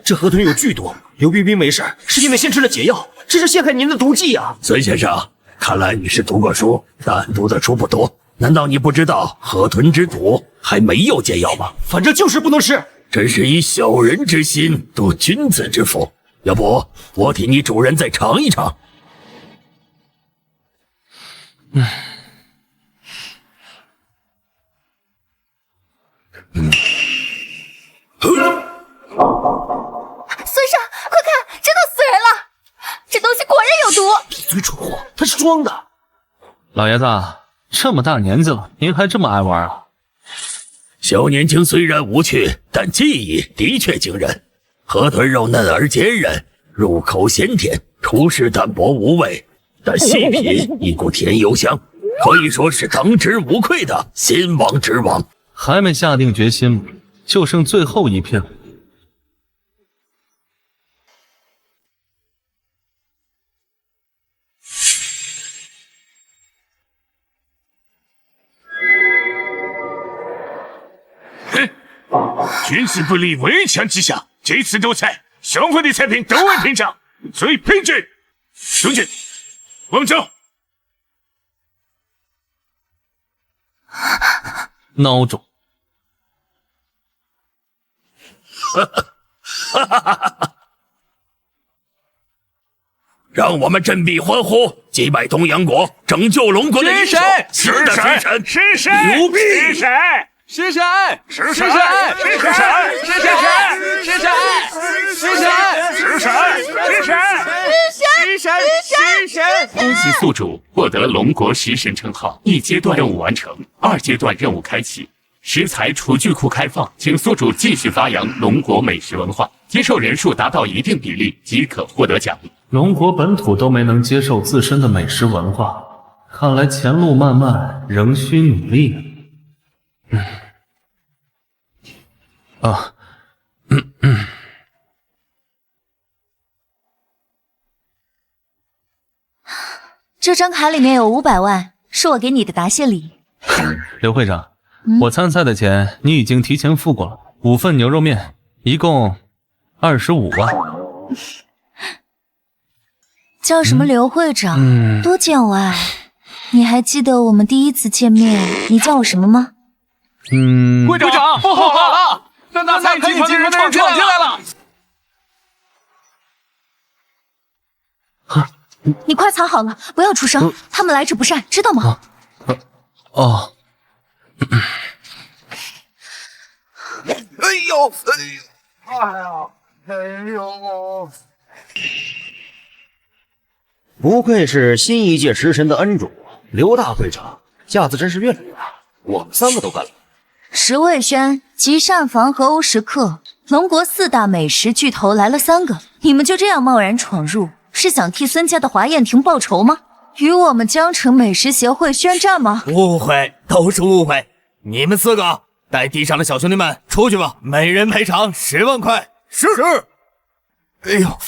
这河豚有剧毒，刘冰冰没事，是因为先吃了解药，这是陷害您的毒计啊！孙先生，看来你是读过书，但读的书不多。难道你不知道河豚之毒还没有解药吗？反正就是不能吃。真是以小人之心度君子之腹。要不我替你主人再尝一尝。孙尚，快看，这都死人了！这东西果然有毒。闭嘴蠢货，它是装的。老爷子，这么大年纪了，您还这么爱玩啊？小年轻虽然无趣，但技艺的确惊人。河豚肉嫩而坚韧，入口鲜甜，出世淡薄无味，但细品一股甜油香，可以说是当之无愧的先王之王。还没下定决心吗？就剩最后一片了。军事不立围墙之下，这次斗赛双方的菜品都未品尝，所以平局。兄弟，我们走。孬种！让我们振臂欢呼，击败东洋国，拯救龙国的英雄！是的，是神，是谁？牛逼！是谁？是谁？是谁？是谁？是谁？是谁？是谁？是谁？是谁？是谁？恭喜宿主获得龙国食神称号，一阶段任务完成，二阶段任务开启，食材厨具库开放，请宿主继续发扬龙国美食文化，接受人数达到一定比例即可获得奖励。龙国本土都没能接受自身的美食文化，看来前路漫漫，仍需努力。这张卡里面有500万，是我给你的答谢礼。刘会长，我参赛的钱你已经提前付过了，5份牛肉面，一共25万。叫什么刘会长？多见外。你还记得我们第一次见面，你叫我什么吗？会长，不好了！三大菜集团的人闯进来了！你快藏好了，不要出声，他们来者不善，知道吗？不愧是新一届食神的恩主，刘大会长架子真是越来越大，我们3个都干了。石卫轩、吉善房和欧时刻，龙国4大美食巨头来了3个，你们就这样贸然闯入，是想替孙家的华宴亭报仇吗？与我们江城美食协会宣战吗？误会，都是误会。你们4个带地上的小兄弟们出去吧，每人赔偿10万块。是。哎呦，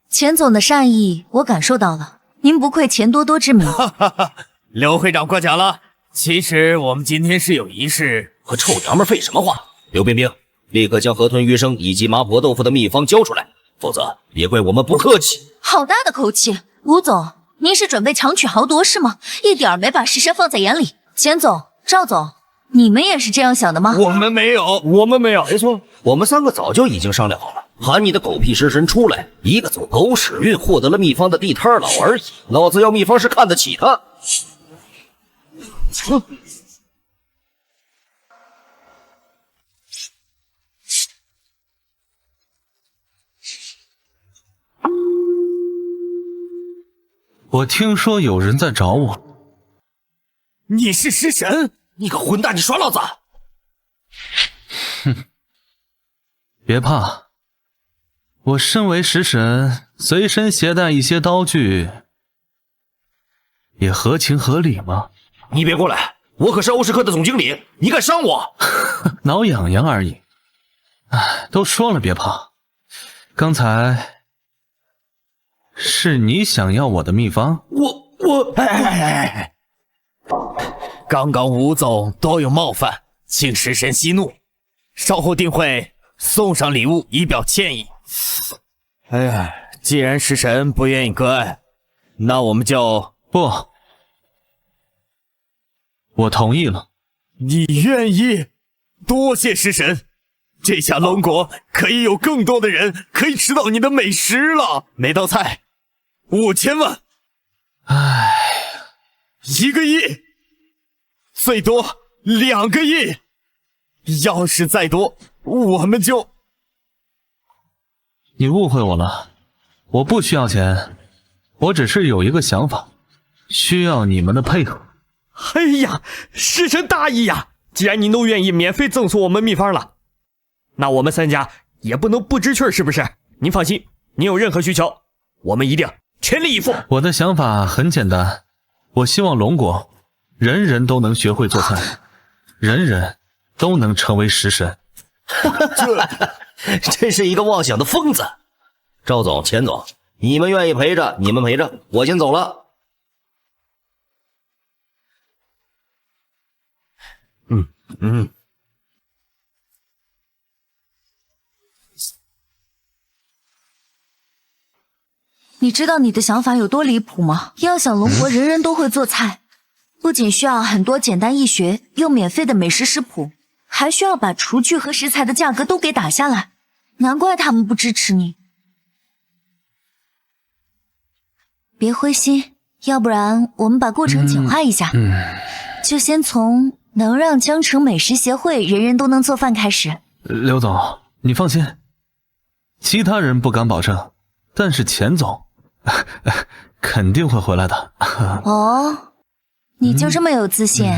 钱总的善意我感受到了，您不愧钱多多之名。刘会长过奖了。其实我们今天是有一事。和臭娘们废什么话？刘冰冰，立刻将河豚鱼生以及麻婆豆腐的秘方交出来，否则别怪我们不客气。好大的口气，吴总，您是准备强取豪夺是吗？一点儿没把食神放在眼里。钱总、赵总，你们也是这样想的吗？我们没有。没错，我们3个早就已经商量好了，喊你的狗屁食神出来，一个走狗屎运获得了秘方的地摊佬而已。老子要秘方是看得起他。我听说有人在找我。你是食神？你个混蛋，你耍老子！哼，别怕，我身为食神，随身携带一些刀具，也合情合理嘛。你别过来，我可是欧石克的总经理，你敢伤我？挠痒痒而已。哎，都说了别怕。刚才是你想要我的秘方？哎，刚刚吴总多有冒犯，请食神息怒，稍后定会送上礼物以表歉意。哎呀，既然食神不愿意割爱，那我们就不，我同意了。你愿意？多谢食神，这下龙国可以有更多的人可以吃到你的美食了。每道菜5000万，唉，1个亿，最多2个亿，要是再多，我们就……你误会我了，我不需要钱，我只是有一个想法，需要你们的配合。哎呀，食神大义呀！既然您都愿意免费赠送我们秘方了，那我们3家也不能不知趣，是不是？您放心，您有任何需求，我们一定全力以赴。我的想法很简单，我希望龙国人人都能学会做菜，人人都能成为食神。这是一个妄想的疯子。赵总、钱总，你们愿意陪着，你们陪着，我先走了。你知道你的想法有多离谱吗？要想龙国人人都会做菜，不仅需要很多简单易学又免费的美食食谱，还需要把厨具和食材的价格都给打下来。难怪他们不支持你。别灰心，要不然我们把过程简化一下，就先从能让江城美食协会人人都能做饭开始。刘总，你放心，其他人不敢保证，但是钱总肯定会回来的。哦，你就这么有自信？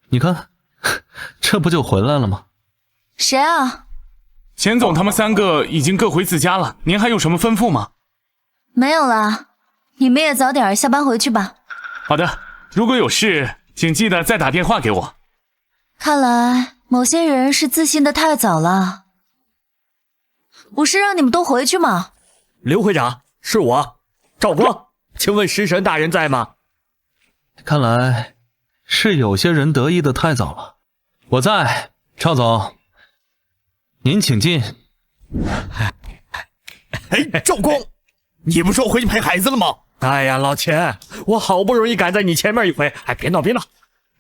你看，这不就回来了吗？谁啊？钱总他们3个已经各回自家了，您还有什么吩咐吗？没有了，你们也早点下班回去吧。好的，如果有事，请记得再打电话给我。看来某些人是自信的太早了。不是让你们都回去吗？刘会长，是我，赵光，请问食神大人在吗？看来是有些人得意的太早了。我在，赵总，您请进。哎，赵光，你不说回去陪孩子了吗？哎呀，老钱，我好不容易赶在你前面一回，哎，别闹别闹！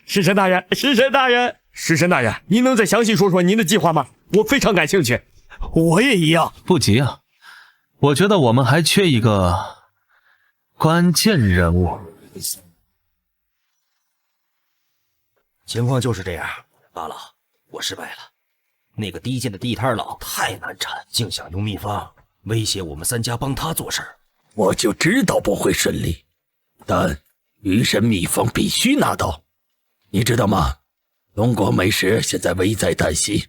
食神大人，食神大人，食神大人，您能再详细说说您的计划吗？我非常感兴趣。我也一样。不急啊，我觉得我们还缺一个关键人物。情况就是这样，八老，我失败了。那个低贱的地摊佬太难缠，竟想用秘方威胁我们3家帮他做事。我就知道不会顺利，但鱼神秘方必须拿到。你知道吗？龙国美食现在危在旦夕，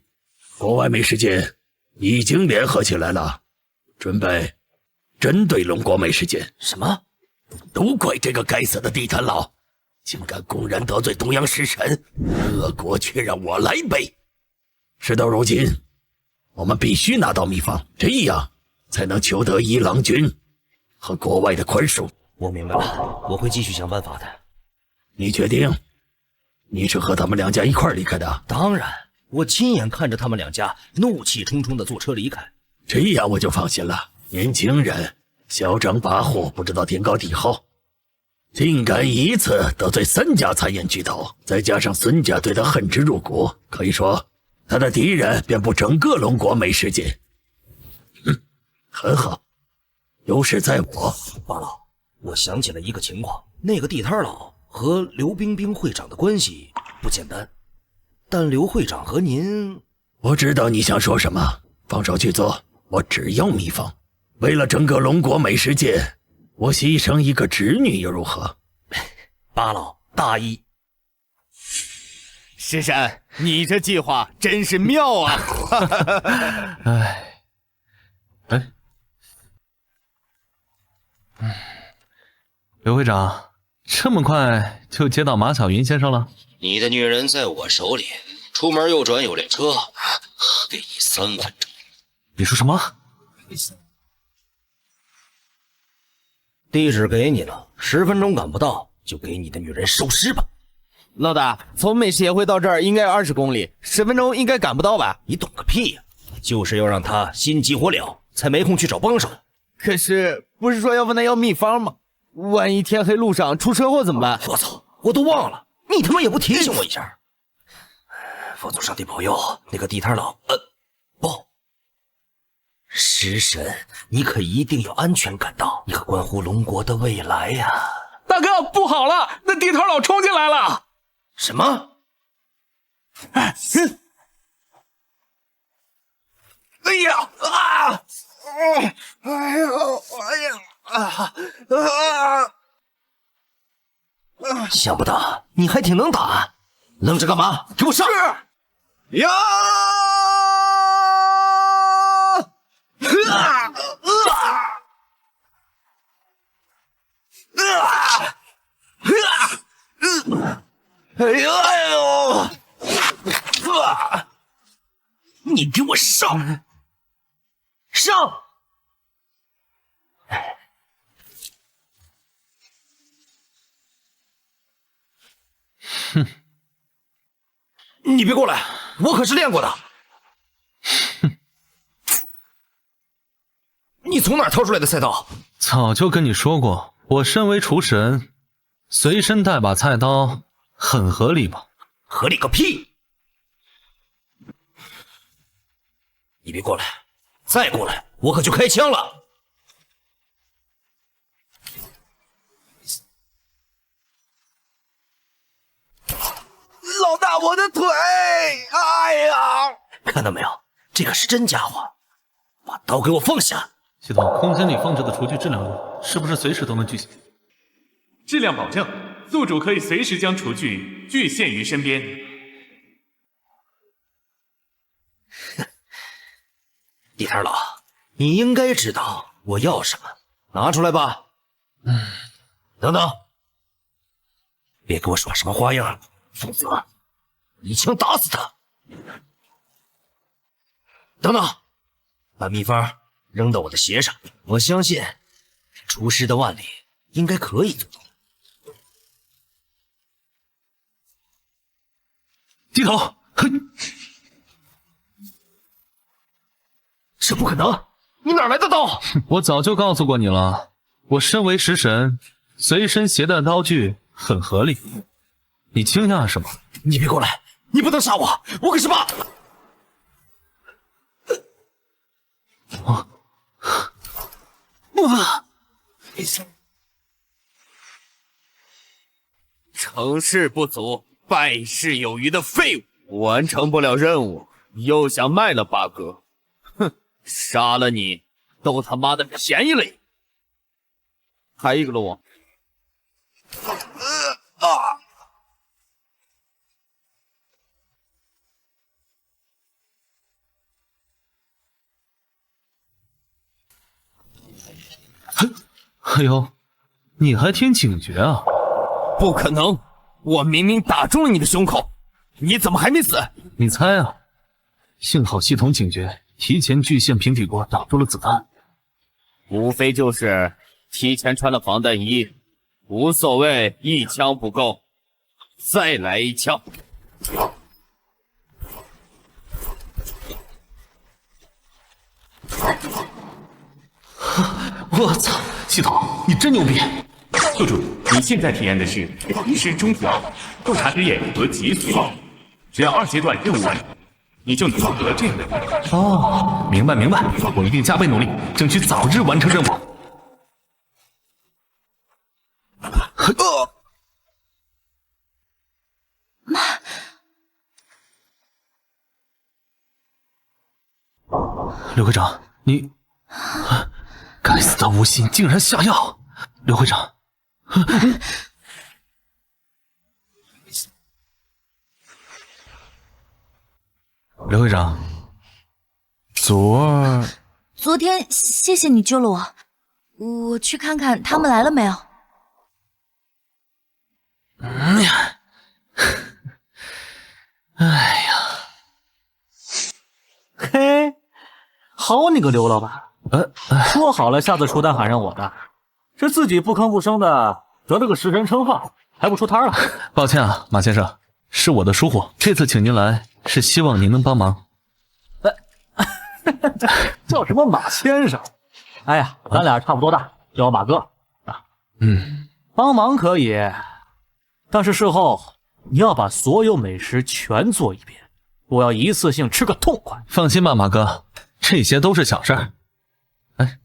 国外美食界已经联合起来了，准备针对龙国美食界。什么？都怪这个该死的地摊佬，竟敢公然得罪东洋食神，恶果却让我来背。事到如今，我们必须拿到秘方，这样才能求得一郎君和国外的宽恕。我明白了，我会继续想办法的。你确定你是和他们2家一块离开的？当然，我亲眼看着他们2家怒气冲冲地坐车离开。这样我就放心了。年轻人嚣张跋扈，不知道天高地厚，竟敢一次得罪3家餐饮巨头，再加上孙家对他恨之入骨，可以说他的敌人遍布整个龙国美食界。很好，优势在我。八老，我想起了一个情况，那个地摊佬和刘冰冰会长的关系不简单，但刘会长和您……我知道你想说什么，放手去做，我只要秘方。为了整个龙国美食界，我牺牲一个侄女又如何？八老大义。师神，你这计划真是妙啊！刘会长，这么快就接到马巧云先生了？你的女人在我手里，出门右转有辆车，给你3分钟。你说什么？地址给你了，10分钟赶不到，就给你的女人收尸吧。老大，从美食协会到这儿应该有20公里，10分钟应该赶不到吧？你懂个屁呀！就是要让他心急火燎，才没空去找帮手。可是不是说要问他要秘方吗？万一天黑路上出车祸怎么办？我操，我都忘了，你他妈也不提醒我一下。佛祖上帝保佑，那个地摊佬，不，食神，你可一定要安全赶到，你可关乎龙国的未来呀！大哥，不好了，那地摊佬冲进来了！什么？哎呀啊！哎呦，想不到你还挺能打，愣着干嘛？给我上！呀！哎呦！你给我上！上！哼！你别过来，我可是练过的。哼！你从哪儿掏出来的菜刀？早就跟你说过，我身为厨神，随身带把菜刀，很合理吧？合理个屁！你别过来，再过来，我可就开枪了。老大，我的腿！哎呀！看到没有，这可是真家伙，把刀给我放下！系统，空间里放置的厨具质量如是不是随时都能具现？质量保证，宿主可以随时将厨具具现于身边。地摊佬，你应该知道我要什么，拿出来吧。等等，别给我耍什么花样，否则一枪打死他。等等，把秘方扔到我的鞋上，我相信厨师的腕力应该可以做到。低头，嘿，这不可能！你哪来的刀？我早就告诉过你了，我身为食神，随身携带刀具很合理。你惊讶什么？你别过来！你不能杀我！我可是爸！成事不足，败事有余的废物，完成不了任务，又想卖了八哥。哼，杀了你都他妈的便宜了你。还一个龙王。哎呦，你还挺警觉啊！不可能，我明明打中了你的胸口，你怎么还没死？你猜啊？幸好系统警觉，提前具现平底锅挡住了子弹。无非就是提前穿了防弹衣，无所谓一枪不够，再来一枪。我操！系统，你真牛逼！宿主，你现在体验的是法师中条洞察之眼和极速炮，只要2阶段任务完成，你就能获得这样的能力。哦，明白明白，我一定加倍努力，争取早日完成任务。刘科长，你……该死的无心竟然下药！刘会长，刘会长，昨天谢谢你救了我，我去看看他们来了没有。哎呀，嘿，好你个刘老板，说好了下次出单喊上我的，这自己不吭不声的得了个食神称号，还不出摊了？抱歉啊，马先生，是我的疏忽。这次请您来，是希望您能帮忙。叫什么马先生？哎呀，咱俩差不多大，叫我马哥啊。帮忙可以，但是事后你要把所有美食全做一遍，我要一次性吃个痛快。放心吧，马哥，这些都是小事儿。哎，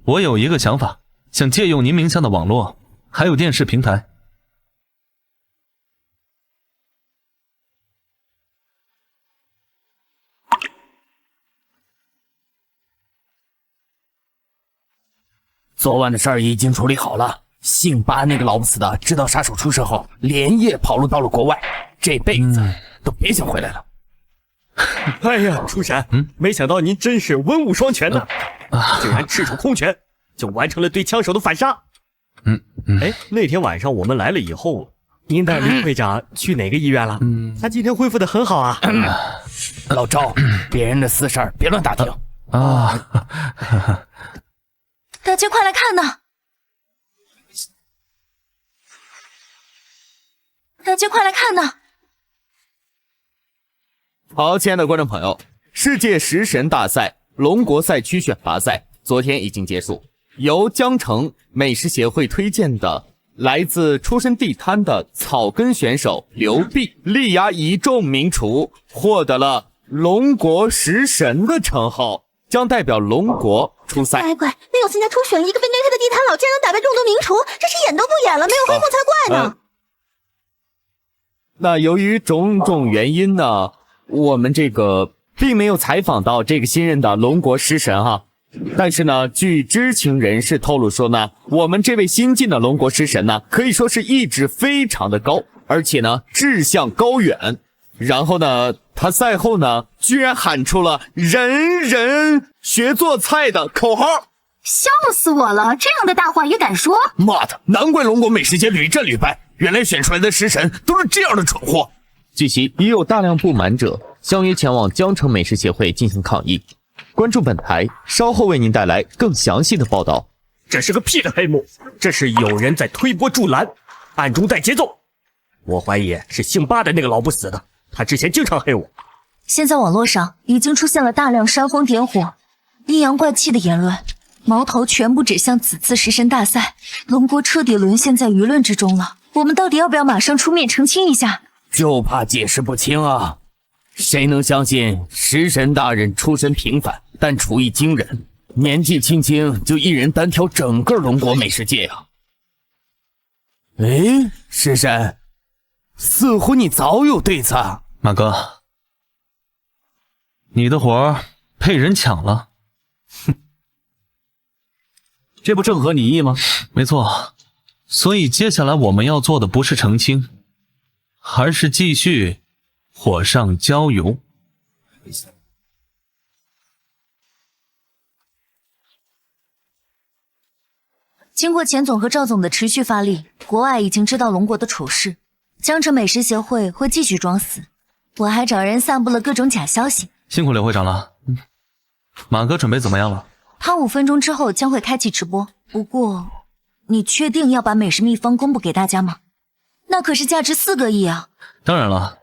我有一个想法，想借用您名下的网络，还有电视平台。昨晚的事儿已经处理好了。姓巴那个老不死的，知道杀手出事后，连夜跑路到了国外，这辈子都别想回来了。哎呀，出山，没想到您真是文武双全呢，竟然赤手空拳就完成了对枪手的反杀。哎，那天晚上我们来了以后，您带林会长去哪个医院了？他今天恢复的很好啊。老赵，别人的私事儿别乱打听啊。大家快来看呐！大家快来看呐！好，亲爱的观众朋友，世界食神大赛龙国赛区选拔赛昨天已经结束，由江城美食协会推荐的来自出身地摊的草根选手刘碧力压一众名厨，获得了龙国食神的称号，将代表龙国出赛。乖乖，没有参加初选，一个被内推的地摊佬竟然能打败众多名厨，这是演都不演了，没有恢复才怪呢。那由于种种原因呢，我们这个并没有采访到这个新任的龙国食神哈。但是呢，据知情人士透露说呢，我们这位新晋的龙国食神呢，可以说是意志非常的高，而且呢志向高远。然后呢，他赛后呢，居然喊出了"人人学做菜"的口号，笑死我了！这样的大话也敢说？妈的，难怪龙国美食节屡战屡败，原来选出来的食神都是这样的蠢货。据悉，已有大量不满者相约前往江城美食协会进行抗议。关注本台，稍后为您带来更详细的报道。这是个屁的黑幕，这是有人在推波助澜，暗中带节奏。我怀疑是姓巴的那个老不死的，他之前经常黑我。现在网络上已经出现了大量煽风点火、阴阳怪气的言论，矛头全部指向此次食神大赛，龙国彻底沦陷在舆论之中了。我们到底要不要马上出面澄清一下？就怕解释不清啊！谁能相信食神大人出身平凡，但厨艺惊人，年纪轻轻就一人单挑整个龙国美食界啊！哎，食神，似乎你早有对策。马哥，你的活被人抢了。哼，这不正合你意吗？没错，所以接下来我们要做的不是澄清，而是继续火上浇油。经过钱总和赵总的持续发力，国外已经知道龙国的丑事，江城美食协会会继续装死。我还找人散布了各种假消息。辛苦刘会长了。马哥准备怎么样了？他5分钟之后将会开启直播。不过，你确定要把美食秘方公布给大家吗？那可是价值4个亿啊！当然了，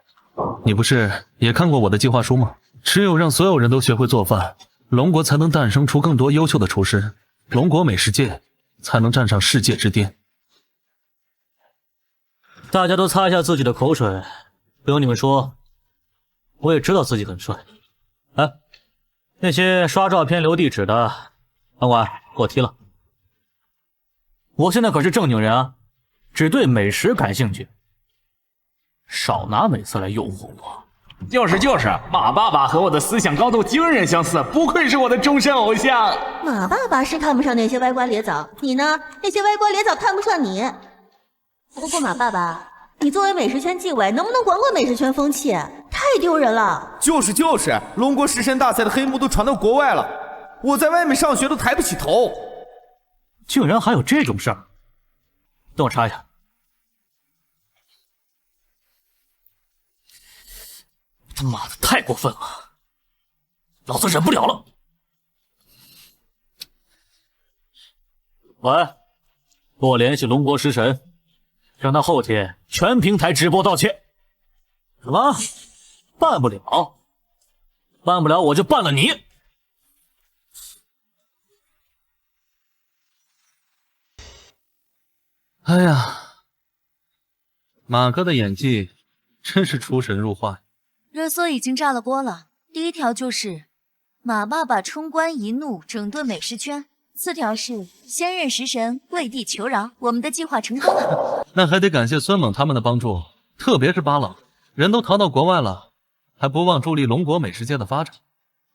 你不是也看过我的计划书吗？只有让所有人都学会做饭，龙国才能诞生出更多优秀的厨师，龙国美食界才能站上世界之巅。大家都擦一下自己的口水，不用你们说，我也知道自己很帅。哎，那些刷照片留地址的，饭馆给我踢了。我现在可是正经人啊，只对美食感兴趣，少拿美色来诱惑我。就是，马爸爸和我的思想高度惊人相似，不愧是我的终身偶像。马爸爸是看不上那些歪瓜裂枣，你呢？那些歪瓜裂枣看不上你。不过马爸爸，你作为美食圈纪委，能不能管管美食圈风气？太丢人了。就是，龙国食神大赛的黑幕都传到国外了，我在外面上学都抬不起头。竟然还有这种事儿！等我查一下。他妈的，太过分了！老子忍不了了。喂，给我联系龙国食神，让他后天全平台直播道歉。什么？办不了？办不了我就办了你！哎呀，马哥的演技真是出神入化。热搜已经炸了锅了，第一条就是马爸爸冲冠一怒整顿美食圈，次条是先任食神跪地求饶，我们的计划成功了。那还得感谢孙猛他们的帮助，特别是巴冷，人都逃到国外了，还不忘助力龙国美食界的发展。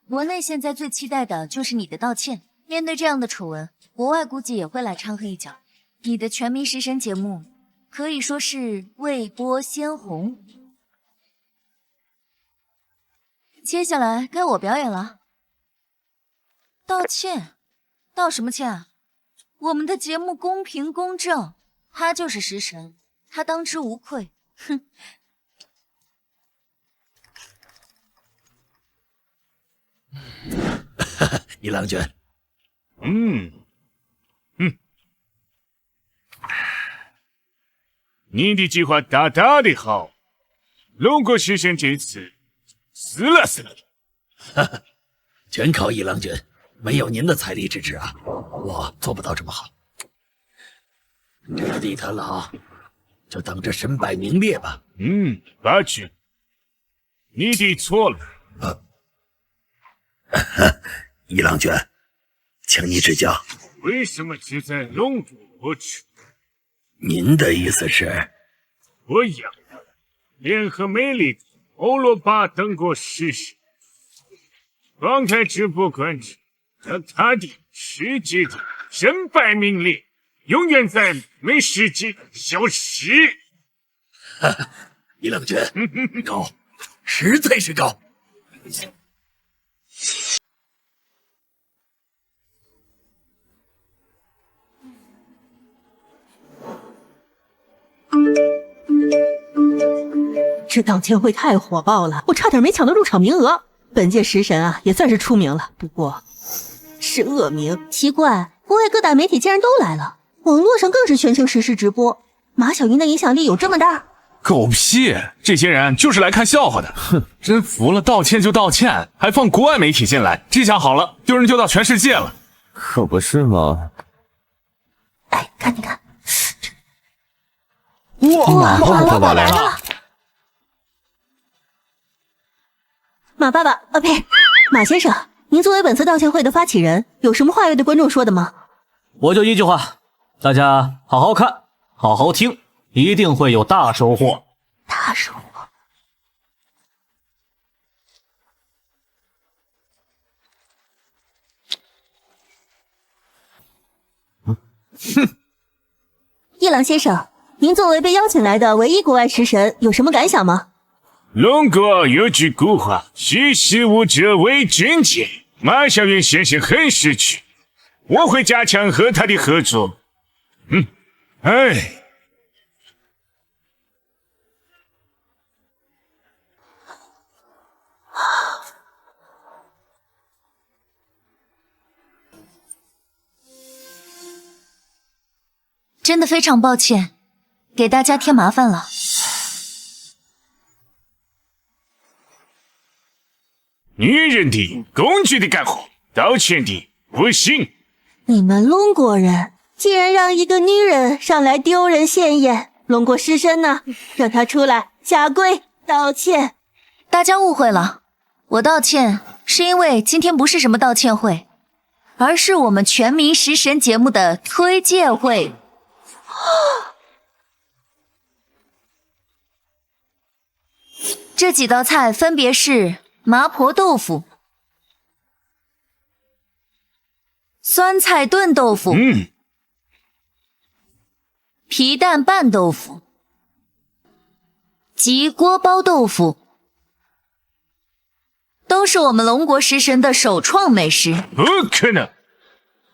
国内现在最期待的就是你的道歉，面对这样的丑闻，国外估计也会来掺和一脚。你的全民食神节目可以说是未播先红。接下来该我表演了。道歉？道什么歉啊？我们的节目公平公正，他就是食神，他当之无愧。哼！一郎君，你的计划大大的好，龙国食神这次死了的。哈哈，全靠一郎君，没有您的财力支持啊，我做不到这么好。这个地坛佬就等着身败名裂吧。八君，你的错了。一郎君，请你指教。为什么只在龙国播出？您的意思是？我要联合美丽、欧罗巴等国实施公开直播观众，让他的世界的身败名裂，永远在美食界消失。哈哈，一郎君，高，实在是高。这道歉会太火爆了，我差点没抢到入场名额。本届食神啊，也算是出名了，不过是恶名。奇怪，国外各大媒体竟然都来了，网络上更是全程实时直播。马小云的影响力有这么大？狗屁！这些人就是来看笑话的。哼，真服了，道歉就道歉，还放国外媒体进来，这下好了，丢人丢到全世界了。可不是吗？哎，看你看，哇，马爸爸来了！马爸爸啊，呸，马先生，您作为本次道歉会的发起人，有什么话要对观众说的吗？我就一句话，大家好好看，好好听，一定会有大收获。大收获。哼，一郎先生，您作为被邀请来的唯一国外食神，有什么感想吗？龙国有句古话，识时务者为俊杰。马小云先生很识趣，我会加强和他的合作。真的非常抱歉，给大家添麻烦了。女人的、工具的干活，道歉的不行。你们龙国人竟然让一个女人上来丢人现眼，龙国师身呢？让她出来下跪道歉。大家误会了，我道歉是因为今天不是什么道歉会，而是我们全民食神节目的推介会。这几道菜分别是麻婆豆腐、酸菜炖豆腐、皮蛋拌豆腐及锅包豆腐，都是我们龙国食神的首创美食。不可能，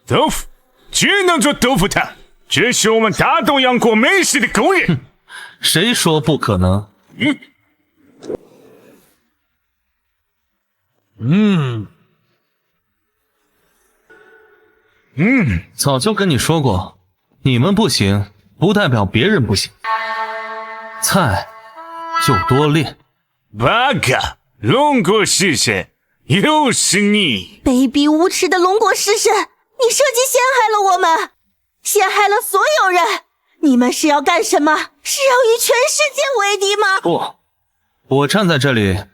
豆腐只能做豆腐汤，这是我们大东洋国美食的公认。谁说不可能？早就跟你说过，你们不行，不代表别人不行。菜就多练。八嘎，龙国食神，又是你！卑鄙无耻的龙国食神，你设计陷害了我们，陷害了所有人。你们是要干什么？是要与全世界为敌吗？不，我站在这里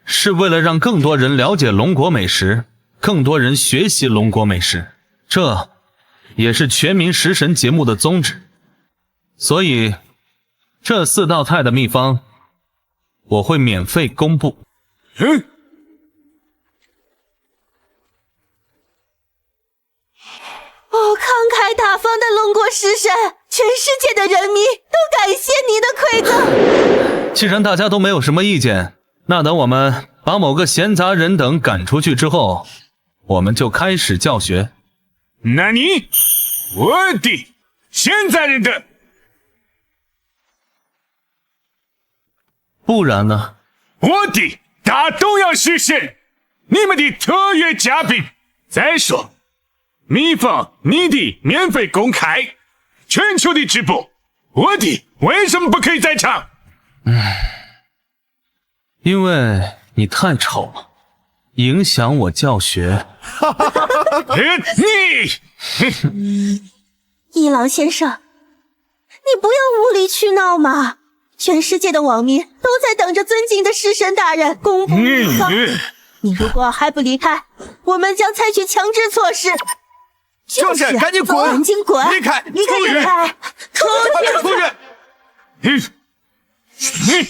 是为了让更多人了解龙国美食，更多人学习龙国美食，这也是全民食神节目的宗旨。所以这4道菜的秘方我会免费公布。慷慨大方的龙国食神，全世界的人民都感谢你的馈赠。既然大家都没有什么意见，那等我们把某个闲杂人等赶出去之后，我们就开始教学。那你，我的闲杂人等，不然呢？我的大东洋食神，你们的特约嘉宾。再说，秘方你的免费公开，全球的直播，我的为什么不可以在场？因为你太丑了，影响我教学。一郎先生，你不要无理取闹嘛！全世界的网民都在等着尊敬的食神大人公布秘方。你如果还不离开，我们将采取强制措施。就是赶紧滚！赶紧滚！离开！离开！出去！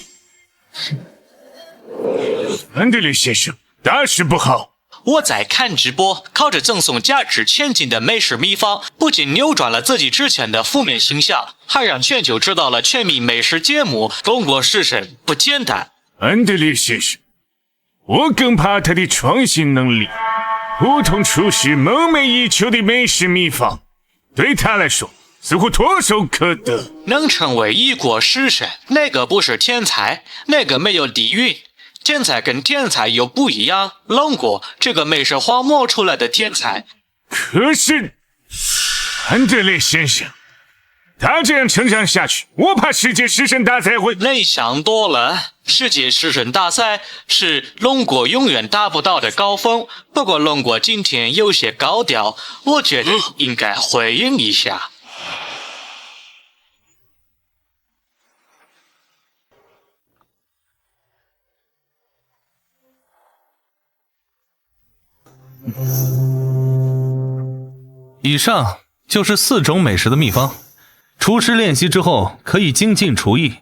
安德烈先生，大事不好！我在看直播，靠着赠送价值千金的美食秘方，不仅扭转了自己之前的负面形象，还让全球知道了全民美食节目龙国食神不简单。安德烈先生，我更怕他的创新能力。普通厨师梦寐以求的美食秘方，对他来说似乎唾手可得。能成为一国食神，那个不是天才，那个没有底蕴。天才跟天才又不一样，龙国这个美食荒漠出来的天才。可是，安德烈先生，他这样成长下去，我怕世界食神大赛会……你想多了，世界食神大赛是龙国永远达不到的高峰。不过龙国今天有些高调，我觉得应该回应一下。以上就是4种美食的秘方，厨师练习之后可以精进厨艺。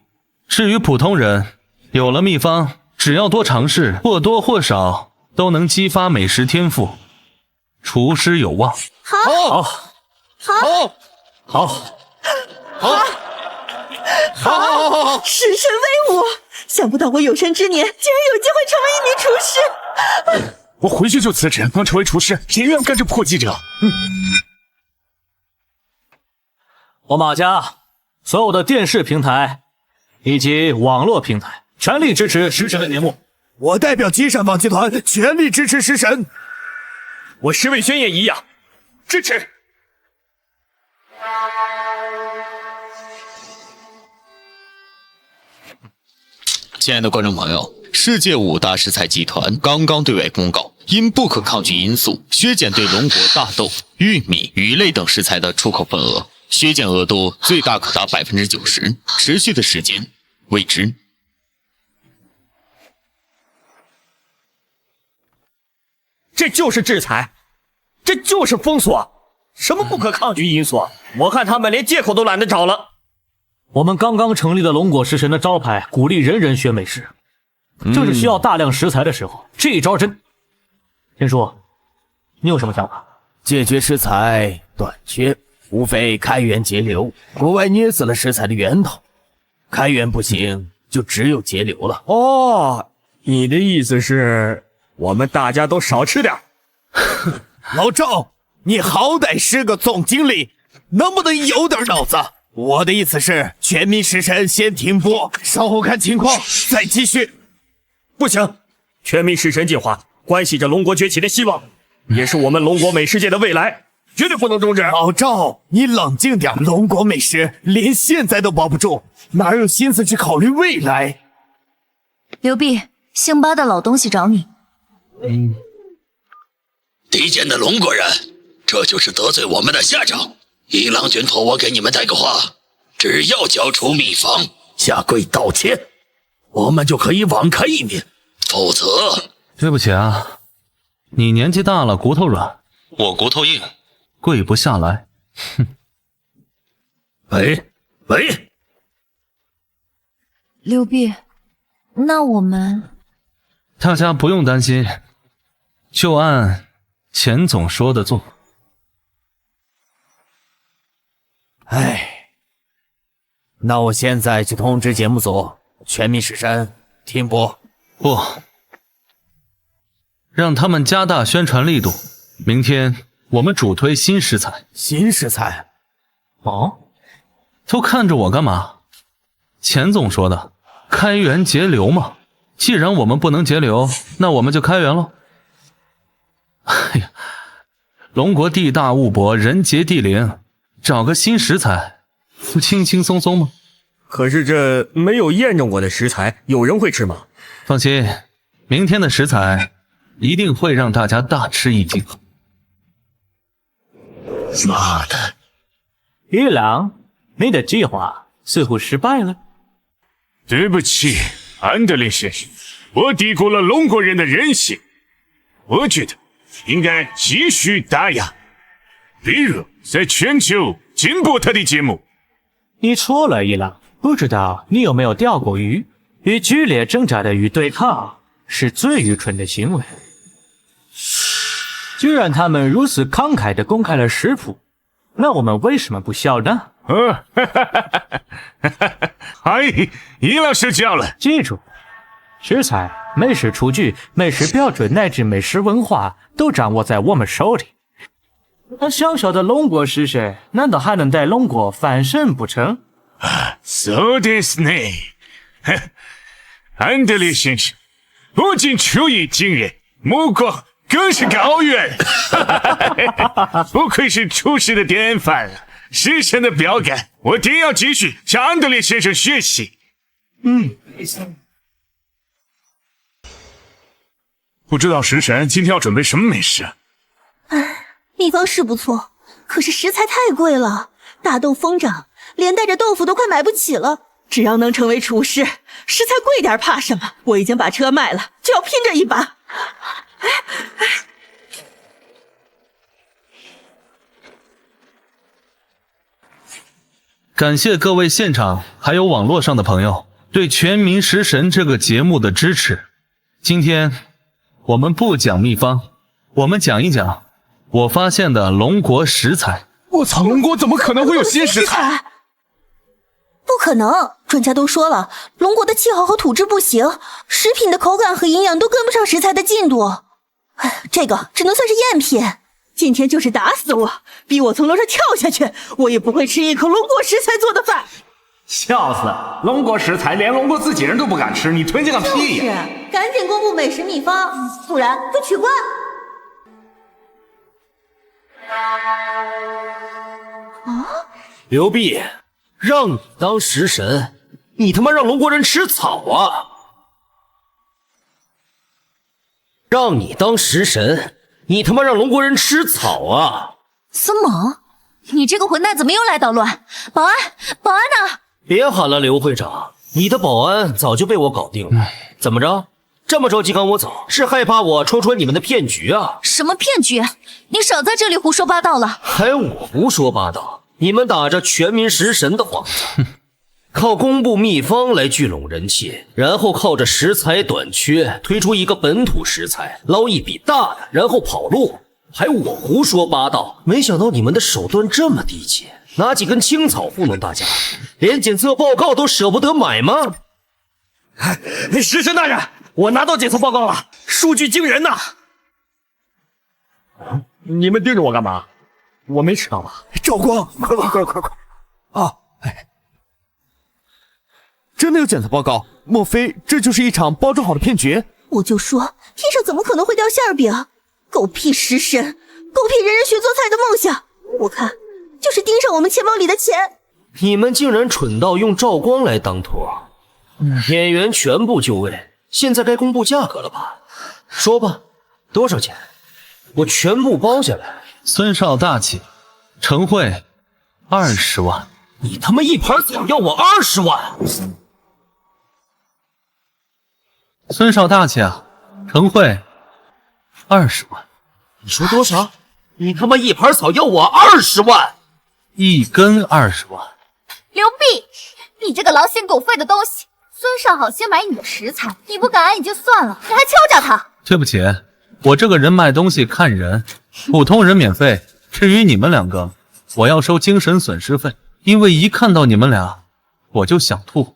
至于普通人，有了秘方，只要多尝试，或多或少都能激发美食天赋，厨师有望。好！食神威武！想不到我有生之年竟然有机会成为一名厨师。我回去就辞职，能成为厨师，谁愿干这破记者？我马家所有的电视平台以及网络平台全力支持食神的节目。我代表金山坊集团全力支持食神。我石伟轩也一样，支持。亲爱的观众朋友，世界5大食材集团刚刚对外公告，因不可抗拒因素，削减对龙国大豆、玉米、鱼类等食材的出口份额，削减额度最大可达90%，持续的时间未知。这就是制裁，这就是封锁，什么不可抗拒因素？我看他们连借口都懒得找了。我们刚刚成立的龙果食神的招牌，鼓励人人学美食。正是需要大量食材的时候，这一招真……天叔，你有什么想法？解决食材短缺，无非开源节流。国外捏死了食材的源头，开源不行，就只有节流了。哦，你的意思是我们大家都少吃点？老赵，你好歹是个总经理，能不能有点脑子？我的意思是，全民食神先停播，稍后看情况再继续。不行，全民食神计划关系着龙国崛起的希望，也是我们龙国美食界的未来，绝对不能终止。老赵，你冷静点，龙国美食连现在都保不住，哪有心思去考虑未来？刘弼，姓巴的老东西找你。低贱的龙国人，这就是得罪我们的下场。一郎君托我给你们带个话，只要交出秘方，下跪道歉，我们就可以网开一面，否则……对不起啊，你年纪大了，骨头软，我骨头硬，跪不下来。哼。喂，刘弼，那我们……大家不用担心，就按钱总说的做。哎，那我现在去通知节目组，全民食神停播。不，让他们加大宣传力度。明天我们主推新食材。新食材？哦，都看着我干嘛？钱总说的，开源节流嘛。既然我们不能节流，那我们就开源喽。哎呀，龙国地大物博，人杰地灵。找个新食材，不轻轻松松吗？可是这没有验证过的食材，有人会吃吗？放心，明天的食材一定会让大家大吃一惊。妈的！一郎，你的计划似乎失败了。对不起，安德烈先生，我低估了龙国人的韧性。我觉得应该继续打压。比如在全球禁播他的节目。你错了，一郎，不知道你有没有钓过鱼？与剧烈挣扎的鱼对抗是最愚蠢的行为。既然他们如此慷慨地公开了食谱，那我们为什么不笑呢？哎，一郎受教了。记住，食材、美食厨具、美食标准乃至美食文化都掌握在我们手里。那小小的龙国食神，难道还能带龙国翻身不成？そうですね。安德烈先生，不仅厨艺惊人，目光更是高远。不愧是厨师的典范，食神的标杆。我定要继续向安德烈先生学习。不知道食神今天要准备什么美食？秘方是不错，可是食材太贵了，大豆疯涨，连带着豆腐都快买不起了。只要能成为厨师，食材贵点怕什么？我已经把车卖了，就要拼这一把。感谢各位现场还有网络上的朋友对《全民食神》这个节目的支持。今天我们不讲秘方，我们讲一讲我发现的龙国食材。我操，龙国怎么可能会有新食材？不可能，专家都说了，龙国的气候和土质不行，食品的口感和营养都跟不上食材的进度。这个只能算是赝品。今天就是打死我，逼我从楼上跳下去，我也不会吃一口龙国食材做的饭。笑死了，龙国食材连龙国自己人都不敢吃，你推荐个屁呀！赶紧公布美食秘方，不然就取关。刘弼，让你当食神，你他妈让龙国人吃草啊！让你当食神，你他妈让龙国人吃草啊！孙猛，你这个混蛋怎么又来捣乱？保安，保安呢？别喊了，刘会长，你的保安早就被我搞定了。怎么着？这么着急赶我走，是害怕我戳穿你们的骗局啊？什么骗局？你少在这里胡说八道了！还我胡说八道？你们打着全民食神的幌子，靠公布秘方来聚拢人气，然后靠着食材短缺推出一个本土食材，捞一笔大的，然后跑路。还我胡说八道，没想到你们的手段这么低级，拿几根青草糊弄大家，连检测报告都舍不得买吗？食神大人，我拿到检测报告了，数据惊人呐！你们盯着我干嘛？我没迟到吧？赵光，快！啊，真的有检测报告？莫非这就是一场包装好的骗局？我就说，天上怎么可能会掉馅饼？狗屁食神，狗屁人人学做菜的梦想！我看就是盯上我们钱包里的钱。你们竟然蠢到用赵光来当托，演员全部就位，现在该公布价格了吧？说吧，多少钱？我全部包下来。孙少大气，陈慧，20万。你他妈一盘草要我20万！孙少大气啊，陈慧，20万。你说多少？你他妈一盘草要我20万！一根20万。刘弼，你这个狼心狗肺的东西！孙少好心买你的食材，你不感恩也就算了，你还敲诈他！对不起，我这个人卖东西看人，普通人免费。至于你们两个，我要收精神损失费，因为一看到你们俩，我就想吐。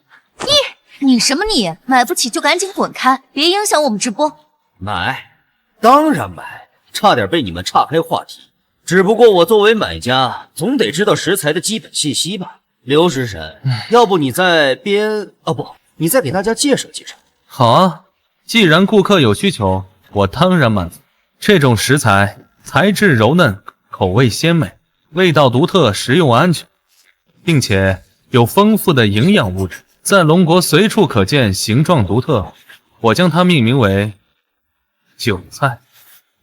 你什么你？买不起就赶紧滚开，别影响我们直播。买，当然买，差点被你们岔开话题。只不过我作为买家，总得知道食材的基本信息吧。刘食神，要不你再你再给大家介绍介绍。好啊，既然顾客有需求，我当然满足。这种食材材质柔嫩，口味鲜美，味道独特，食用安全，并且有丰富的营养物质，在龙国随处可见，形状独特。我将它命名为韭菜。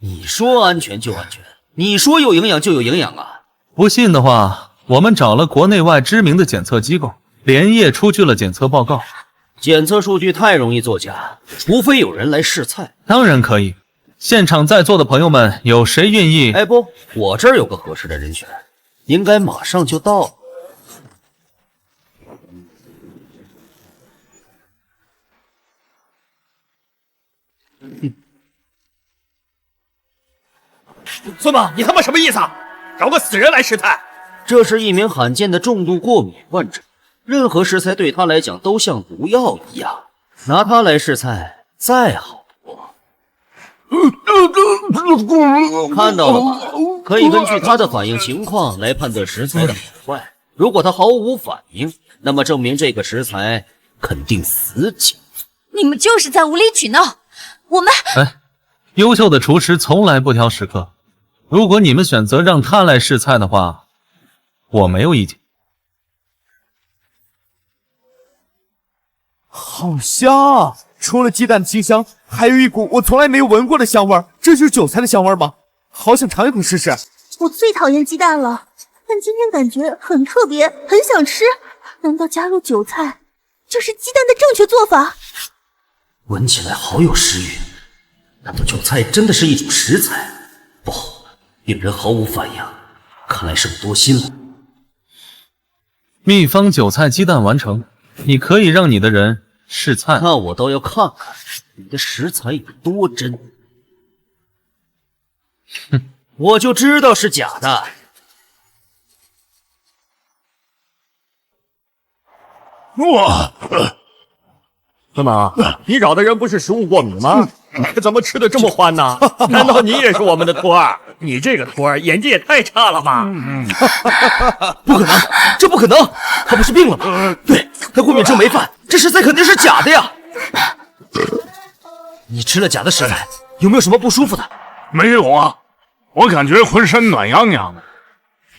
你说安全就安全，你说有营养就有营养啊！不信的话，我们找了国内外知名的检测机构，连夜出具了检测报告。检测数据太容易作假，除非有人来试菜。当然可以。现场在座的朋友们，有谁愿意？不，我这儿有个合适的人选，应该马上就到。孙猛，你他妈什么意思啊？找个死人来试菜？这是一名罕见的重度过敏患者，任何食材对他来讲都像毒药一样，拿他来试菜再好不过。看到了吧？可以根据他的反应情况来判断食材的好坏。如果他毫无反应，那么证明这个食材肯定死假。你们就是在无理取闹！我们优秀的厨师从来不挑食客。如果你们选择让他来试菜的话，我没有意见。好香啊！除了鸡蛋的清香，还有一股我从来没有闻过的香味儿。这就是韭菜的香味吗？好想尝一口试试。我最讨厌鸡蛋了，但今天感觉很特别，很想吃。难道加入韭菜就是鸡蛋的正确做法？闻起来好有食欲。难道韭菜真的是一种食材？不，令人毫无反应。看来是我多心了。秘方韭菜鸡蛋完成，你可以让你的人试菜。那我倒要看看你的食材有多真。哼，我就知道是假的。哇！孙猛，你找的人不是食物过敏吗？怎么吃的这么欢呢？难道你也是我们的托儿？你这个托儿演技也太差了吧！不可能，这不可能！他不是病了吗？对，他过敏症没犯，这食材肯定是假的呀！你吃了假的食材，有没有什么不舒服的？没有啊，我感觉浑身暖洋洋的，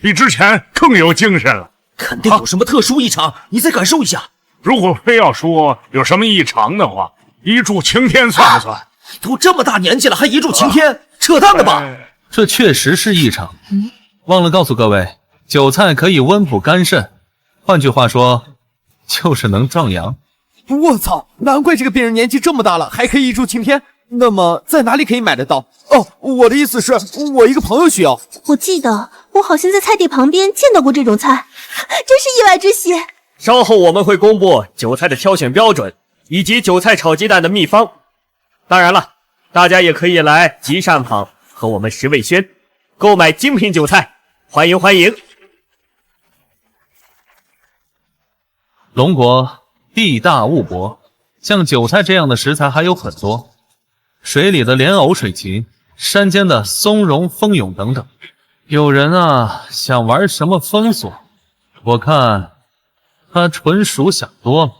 比之前更有精神了。肯定有什么特殊异常，你再感受一下。如果非要说有什么异常的话，一柱擎天算不算？都这么大年纪了，还一柱擎天，扯淡的吧？这确实是异常。忘了告诉各位，韭菜可以温补肝肾，换句话说，就是能壮阳。我操，难怪这个病人年纪这么大了，还可以一柱擎天。那么在哪里可以买得到？哦，我的意思是，我一个朋友需要。我记得我好像在菜地旁边见到过这种菜，真是意外之喜。稍后我们会公布韭菜的挑选标准以及韭菜炒鸡蛋的秘方。当然了，大家也可以来集善坊和我们石味轩购买精品韭菜，欢迎欢迎！龙国地大物博，像韭菜这样的食材还有很多，水里的莲藕水芹，山间的松茸蜂蛹等等。有人啊想玩什么封锁，我看他纯属想多了。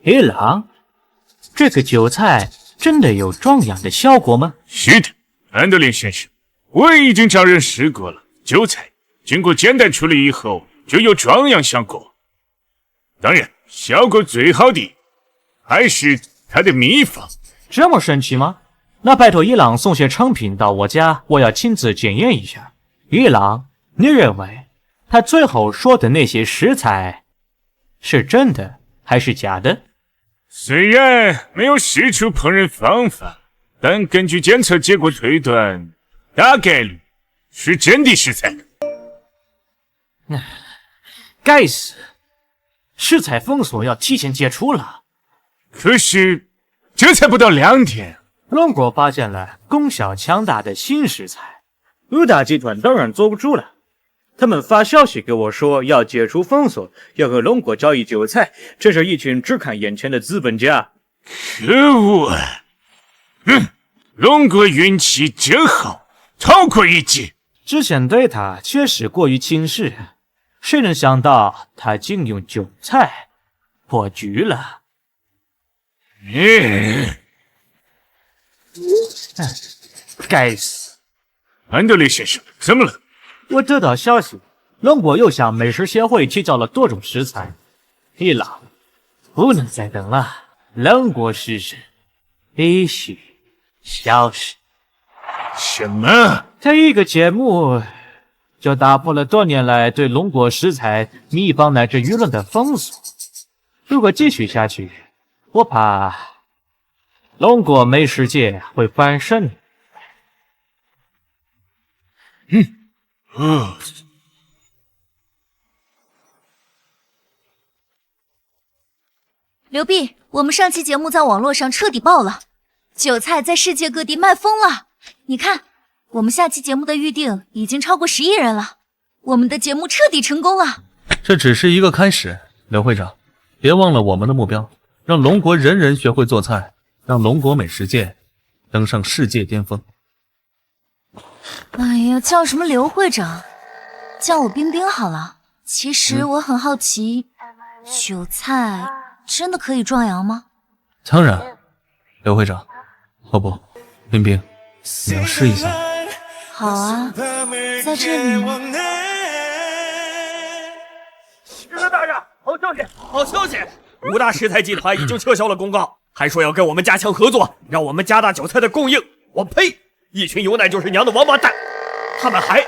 一郎，这个韭菜真的有壮阳的效果吗？是的，安德烈先生，我已经找人试过了，韭菜经过简单处理以后就有壮阳效果。当然，效果最好的还是它的秘方。这么神奇吗？那拜托一郎送些成品到我家，我要亲自检验一下。一郎，你认为他最后说的那些食材是真的还是假的？虽然没有试出烹饪方法，但根据检测结果推断，大概率是真的食材。该死，食材封锁要提前解除了。可是这才不到2天。龙国发现了功效强大的新食材，五大集团当然坐不住了。他们发消息给我说要解除封锁，要和龙国交易韭菜，这是一群只看眼前的资本家。可恶啊！龙国运气真好，逃过一劫。之前对他确实过于轻视，谁能想到他竟用韭菜破局了？该死！安德烈先生，怎么了？我得到消息，龙国又向美食协会提交了多种食材。一郎，不能再等了，龙国食神必须消失。什么？他一个节目就打破了多年来对龙国食材秘方乃至舆论的封锁。如果继续下去，我怕龙国美食界会翻身。刘碧，我们上期节目在网络上彻底爆了，韭菜在世界各地卖疯了。你看，我们下期节目的预定已经超过10亿人了，我们的节目彻底成功了。这只是一个开始，刘会长，别忘了我们的目标，让龙国人人学会做菜，让龙国美食界登上世界巅峰。哎呀，叫什么刘会长，叫我冰冰好了。其实我很好奇，韭菜真的可以壮阳吗？当然，刘会长，哦不，冰冰，你要试一下。好啊，在这里。师哥大人，好消息，好消息！五大食材集团已经撤销了公告，还说要跟我们加强合作，让我们加大韭菜的供应。我呸！一群有奶就是娘的王八蛋！他们还……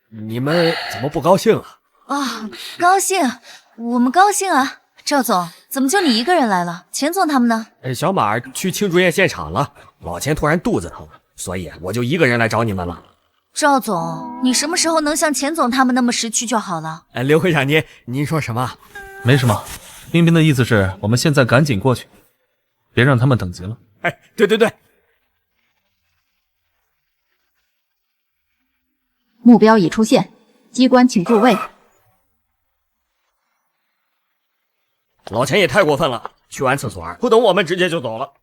你们怎么不高兴啊？啊，高兴，我们高兴啊！赵总，怎么就你一个人来了？钱总他们呢？小马去庆祝宴现场了，老钱突然肚子疼，所以我就一个人来找你们了。赵总，你什么时候能像钱总他们那么识趣就好了？刘会长您说什么？没什么，冰冰的意思是我们现在赶紧过去，别让他们等急了。对。目标已出现，机关请入位。老钱也太过分了，去完厕所不等我们直接就走了，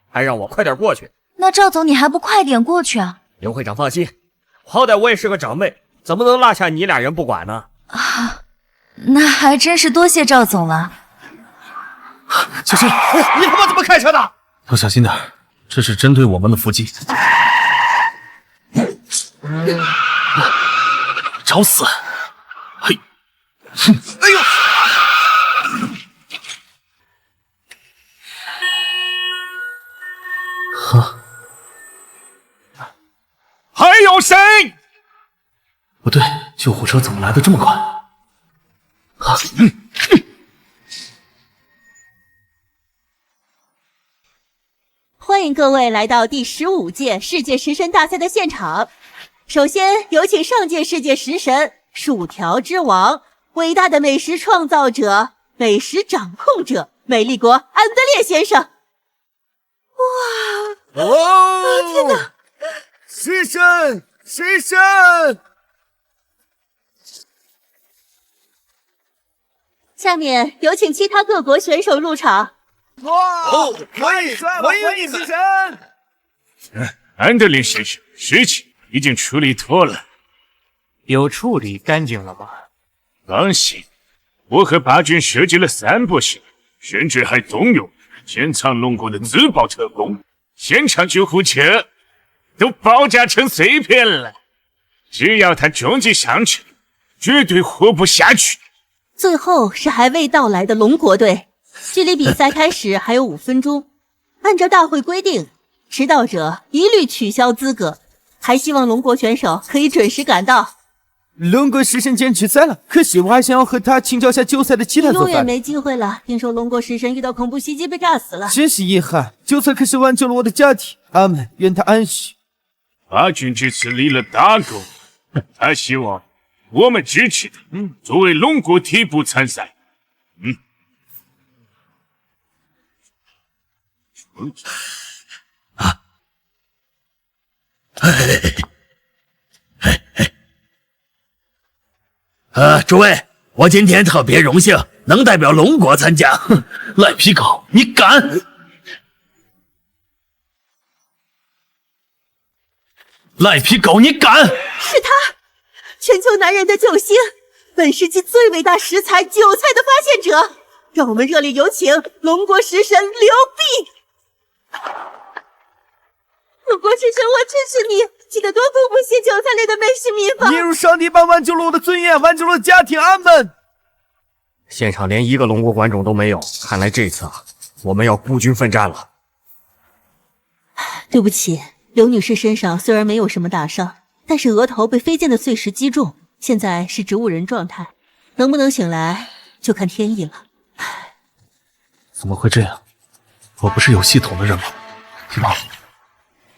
还让我快点过去。那赵总你还不快点过去啊？刘会长放心，好歹我也是个长辈，怎么能落下你俩人不管呢？啊，那还真是多谢赵总了。小心！你他妈怎么开车的？都小心点，这是针对我们的伏击。找死！嘿，哎呦！呵，还有谁？不对，救护车怎么来的这么快？啊！欢欢迎各位来到第15届世界食神大赛的现场。首先有请上届世界食神、薯条之王、伟大的美食创造者、美食掌控者美丽国安德烈先生。哇！哦！天哪！食神，食神！下面有请其他各国选手入场。哇！欢迎食神！安德烈先生，事情已经处理妥了。有处理干净了吗？放心，我和八军设计了3部戏，甚至还动用潜藏龙国的自爆特工，现场救护车都爆炸成碎片了。只要他终极上阵，绝对活不下去。最后是还未到来的龙国队，距离比赛开始还有5分钟。按照大会规定，迟到者一律取消资格，还希望龙国选手可以准时赶到。龙国食神坚持赛了，可是我还想要和他请教下决赛的其他做法。永远没机会了，听说龙国食神遇到恐怖袭击被炸死了，真是遗憾。决赛可是挽救了我的家庭，阿门，愿他安息。八军这次立了大功，他希望我们支持他，作为龙国替补参赛。诸位，我今天特别荣幸能代表龙国参加。赖皮狗，你敢！赖皮狗，你敢！是他，全球男人的救星，本世纪最伟大食材韭菜的发现者。让我们热烈有请龙国食神刘弼。龙国食神，我支持你，记得多公布些韭菜类的美食秘方。你如上帝般挽救了我的尊严，挽救了家庭，阿门。现场连一个龙国观众都没有，看来这次我们要孤军奋战了。对不起，刘女士身上虽然没有什么大伤，但是额头被飞溅的碎石击中，现在是植物人状态，能不能醒来就看天意了。怎么会这样？我不是有系统的任务？提宝，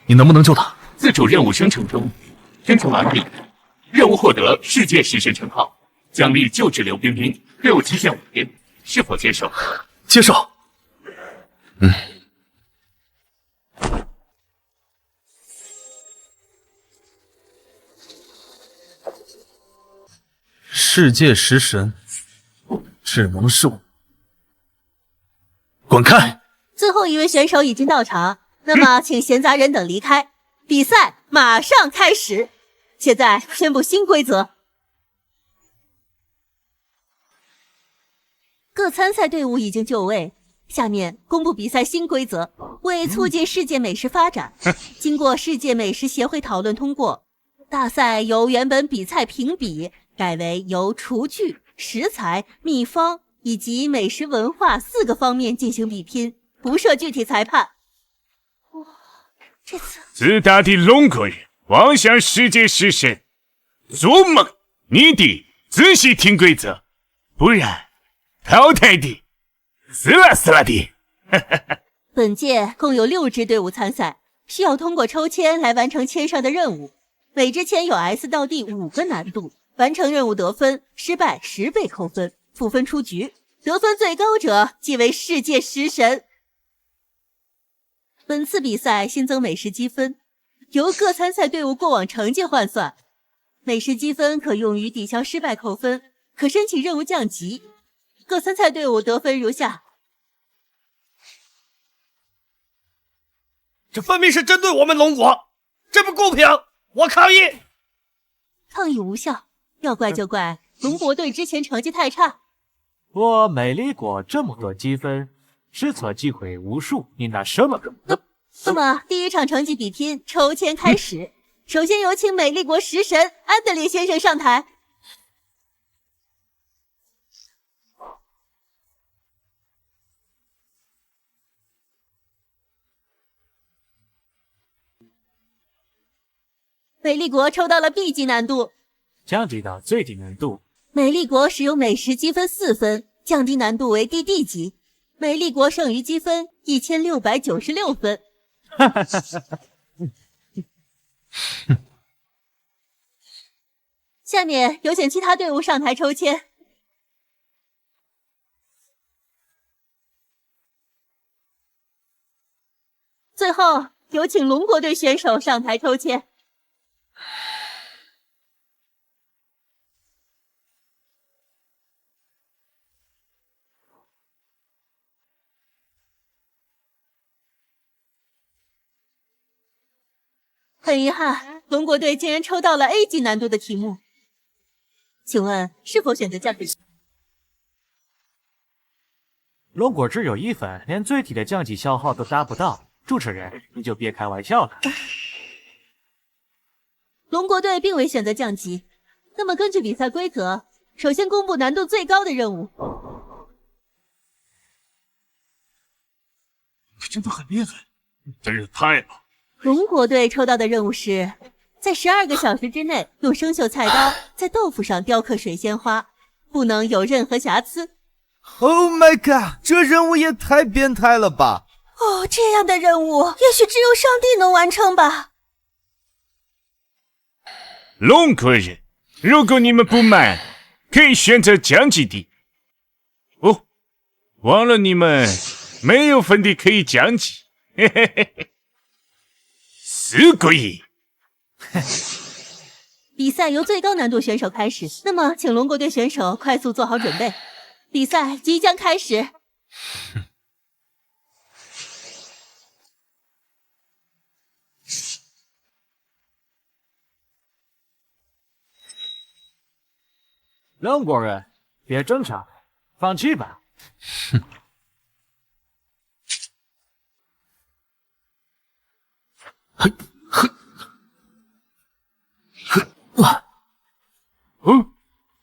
你能不能救他？自主任务生成中，生成完毕。任务获得世界食神称号，奖励救治刘冰冰，任务期限5天，是否接受？接受。世界食神，智能树，滚开！最后一位选手已经到场，那么请闲杂人等离开，比赛马上开始。现在宣布新规则：各参赛队伍已经就位，下面公布比赛新规则。为促进世界美食发展，经过世界美食协会讨论通过，大赛由原本比赛评比改为由厨具、食材、秘方以及美食文化4个方面进行比拼，不设具体裁判。哇，这次自大的龙国人妄想世界食神，做梦！你得仔细听规则，不然淘汰的，死啦死啦的。本届共有6支队伍参赛，需要通过抽签来完成签上的任务。每支签有 S 到 D 5个难度，完成任务得分，失败10倍扣分，负分出局，得分最高者即为世界食神。本次比赛新增美食积分，由各参赛队伍过往成绩换算。美食积分可用于抵消失败扣分，可申请任务降级。各参赛队伍得分如下。这分明是针对我们龙国，这不公平！我抗议！抗议无效，要怪就怪龙国队之前成绩太差。我美丽国这么多积分，实测机会无数，你拿什么？那么第一场成绩比拼抽签开始，首先有请美丽国食神安德烈先生上台。美丽国抽到了 B 级难度，降低到最低难度。美丽国使用美食积分4分，降低难度为 DD 级。美丽国剩余积分1696分。下面有请其他队伍上台抽签。最后有请龙国队选手上台抽签。很遗憾，龙国队竟然抽到了 A 级难度的题目，请问是否选择降级？龙果只有1分，连最低的降级消耗都达不到。主持人，你就别开玩笑了。龙国队并未选择降级，那么根据比赛规则，首先公布难度最高的任务。真的很厉害，真是太棒！龙国队抽到的任务是，在12个小时之内用生锈菜刀在豆腐上雕刻水仙花，不能有任何瑕疵。Oh my god， 这任务也太变态了吧！哦，这样的任务也许只有上帝能完成吧。龙国人，如果你们不满，可以选择降级的。哦，忘了你们没有分的可以降级。嘿嘿嘿嘿。すごい。比赛由最高难度选手开始，那么请龙国队选手快速做好准备，比赛即将开始。龙国人，别争吵，放弃吧。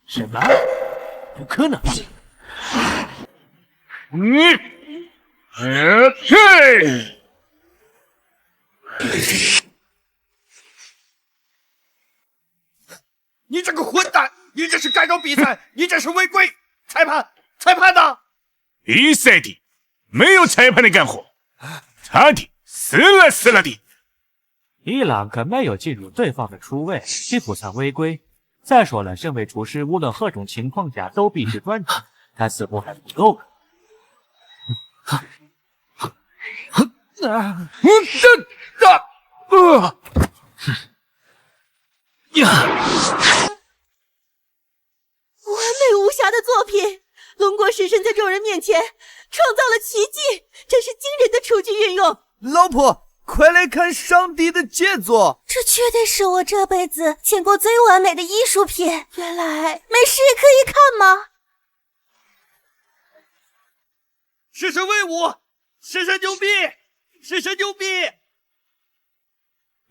什么？不可能！你这个混蛋！你这是干扰比赛，你这是违规！裁判呢？比赛的没有裁判的干活，他的死了的。伊朗可没有进入对方的厨卫，也不算违规。再说了，身为厨师，无论何种情况下都必须专注，他似乎还不够吧？完美无瑕的作品，龙国食神在众人面前创造了奇迹，真是惊人的厨具运用。老婆，快来看上帝的杰作！这绝对是我这辈子见过最完美的艺术品。原来美食也可以看吗？食神威武！食神牛逼！食神牛逼！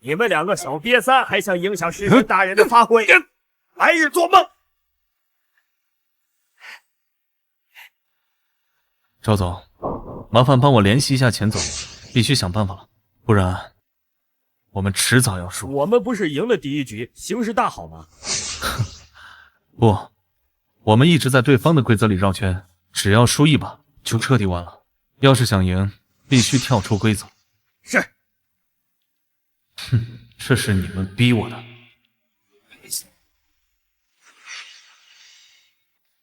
你们2个小瘪三还想影响食神大人的发挥？白日做梦！赵总，麻烦帮我联系一下钱总，必须想办法了，不然我们迟早要输。我们不是赢了第1局，形势大好吗？不，我们一直在对方的规则里绕圈，只要输1把就彻底完了。要是想赢，必须跳出规则。是。哼，这是你们逼我的。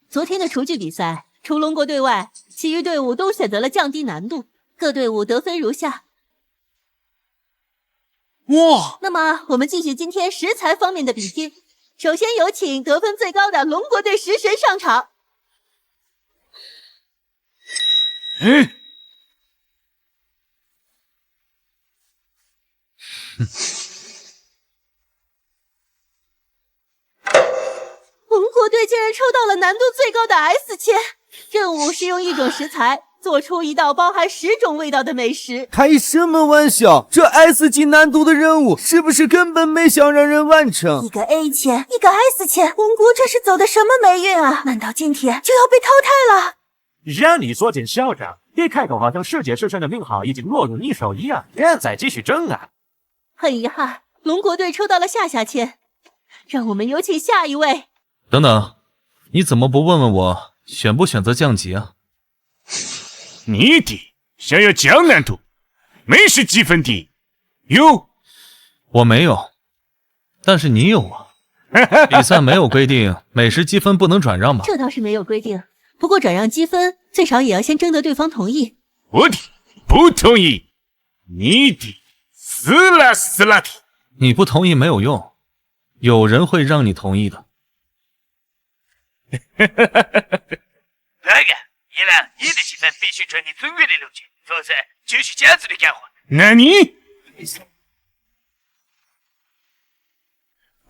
昨天的厨具比赛，除龙国队外，其余队伍都选择了降低难度，各队伍得分如下。哇！那么我们继续今天食材方面的比拼，首先有请得分最高的龙国队食神上场。龙国队竟然抽到了难度最高的 S 签，任务是用1种食材做出一道包含10种味道的美食。开什么玩笑？这 S 级难度的任务是不是根本没想让人完成？一个 A 签，一个 S 签，龙国这是走的什么霉运啊？难道今天就要被淘汰了？让你说进校长，一开口好像世界食神的名号已经落入你手一样，别再继续争啊！很遗憾，龙国队抽到了下签，让我们有请下一位。等等，你怎么不问问我选不选择降级啊？你的想要降难度，没是积分的，有？我没有，但是你有啊。比赛没有规定美食积分不能转让吧？这倒是没有规定，不过转让积分最少也要先征得对方同意。我的不同意，你的死了死了的。你不同意没有用，有人会让你同意的。大哥，一兰，你的积分必须转你尊贵的路径，否则继续家族的干活。那你？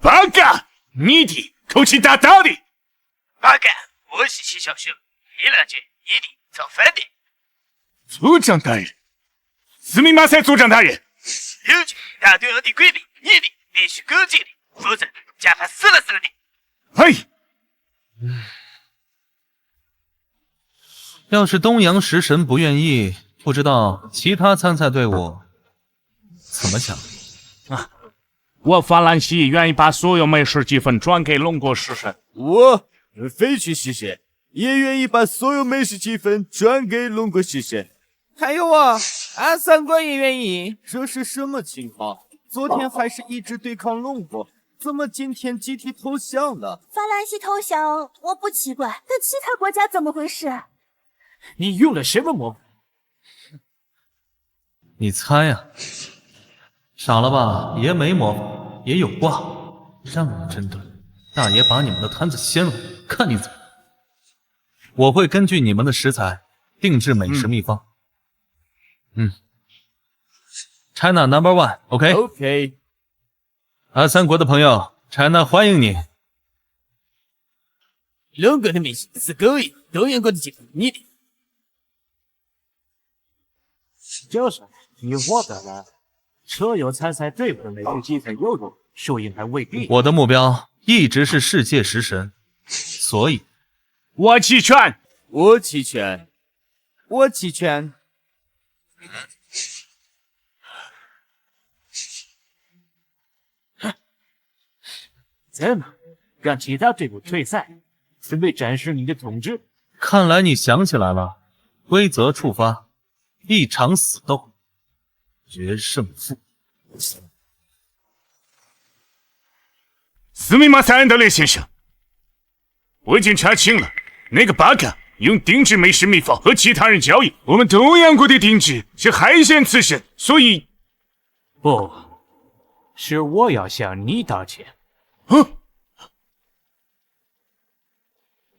八嘎！你的口气大大的。八嘎，我是七小兄，一兰君，你的造反的。族长大人，斯密马塞族长大人。刘军，大对我的规定，你的必须恭敬的，否则加罚死了死了的。嘿。要是东洋食神不愿意，不知道其他参赛队伍怎么想啊？我法兰西愿意把所有美食积分转给龙国食神。我飞去食神也愿意把所有美食积分转给龙国食神。还有啊，俺三国也愿意。这是什么情况？昨天还是一直对抗龙国，怎么今天集体投降了？法兰西投降我不奇怪，但其他国家怎么回事？你用了什么魔法？你猜呀？傻了吧？爷没魔法，也有卦，让你们针对，大爷把你们的摊子掀了，看你怎么。我会根据你们的食材定制美食秘方。China No.1 OK 阿三国的朋友 China 欢迎你。龙国的美食是狗眼，东洋国的积分你的。就是你获得了所有参赛队伍的美食积分有用，输赢还未必。我的目标一直是世界食神，所以我弃权，我弃权，我弃权。怎么让其他队伍退赛，准备展示你的统治？看来你想起来了，规则触发，一场死斗，决胜负。斯密马塞安德烈先生，我已经查清了，那个八嘎用定制美食秘方和其他人交易，我们东洋国的定制是海鲜刺身，所以不是我要向你道歉。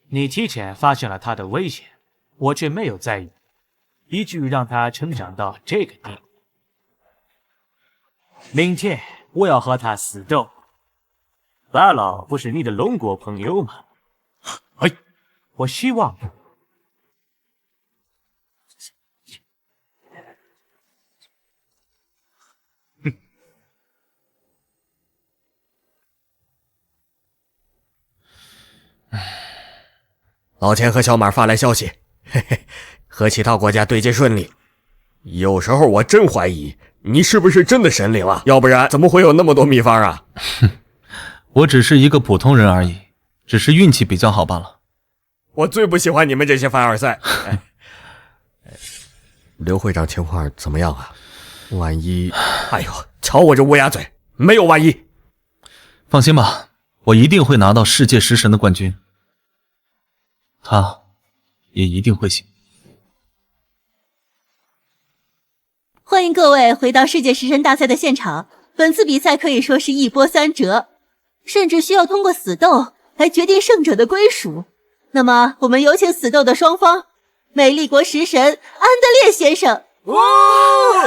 你提前发现了他的危险，我却没有在意，以至于让他成长到这个地步。明天我要和他死斗。法老不是你的龙国朋友吗？我希望老钱和小马发来消息，嘿嘿，和其他国家对接顺利。有时候我真怀疑你是不是真的神灵啊，要不然怎么会有那么多秘方啊？我只是一个普通人而已，只是运气比较好罢了。我最不喜欢你们这些凡尔赛。刘会长情况怎么样啊？万一……哎呦，瞧我这乌鸦嘴，没有万一。放心吧，我一定会拿到世界食神的冠军。他也一定会行。欢迎各位回到世界食神大赛的现场。本次比赛可以说是一波三折，甚至需要通过死斗来决定胜者的归属。那么，我们有请死斗的双方，美丽国食神安德烈先生。好，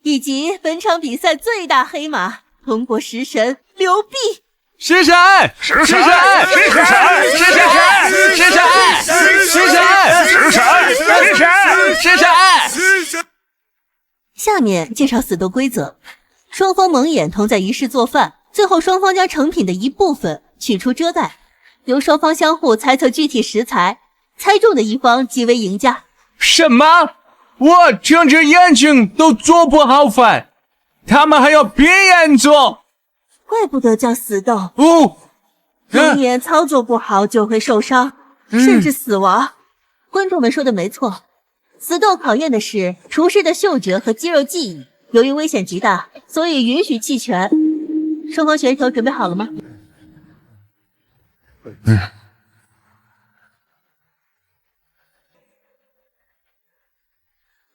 以及本场比赛最大黑马龙国食神刘弼。食神！下面介绍死斗规则：双方蒙眼同在一室做饭，最后双方将成品的一部分取出遮盖，由双方相互猜测具体食材，猜中的一方即为赢家。什么？我睁着眼睛都做不好饭，他们还要闭眼做。怪不得叫死斗。人眼操作不好就会受伤，甚至死亡。观众们说的没错，此斗考验的是厨师的嗅觉和肌肉记忆，由于危险极大，所以允许弃权。双方选手准备好了吗？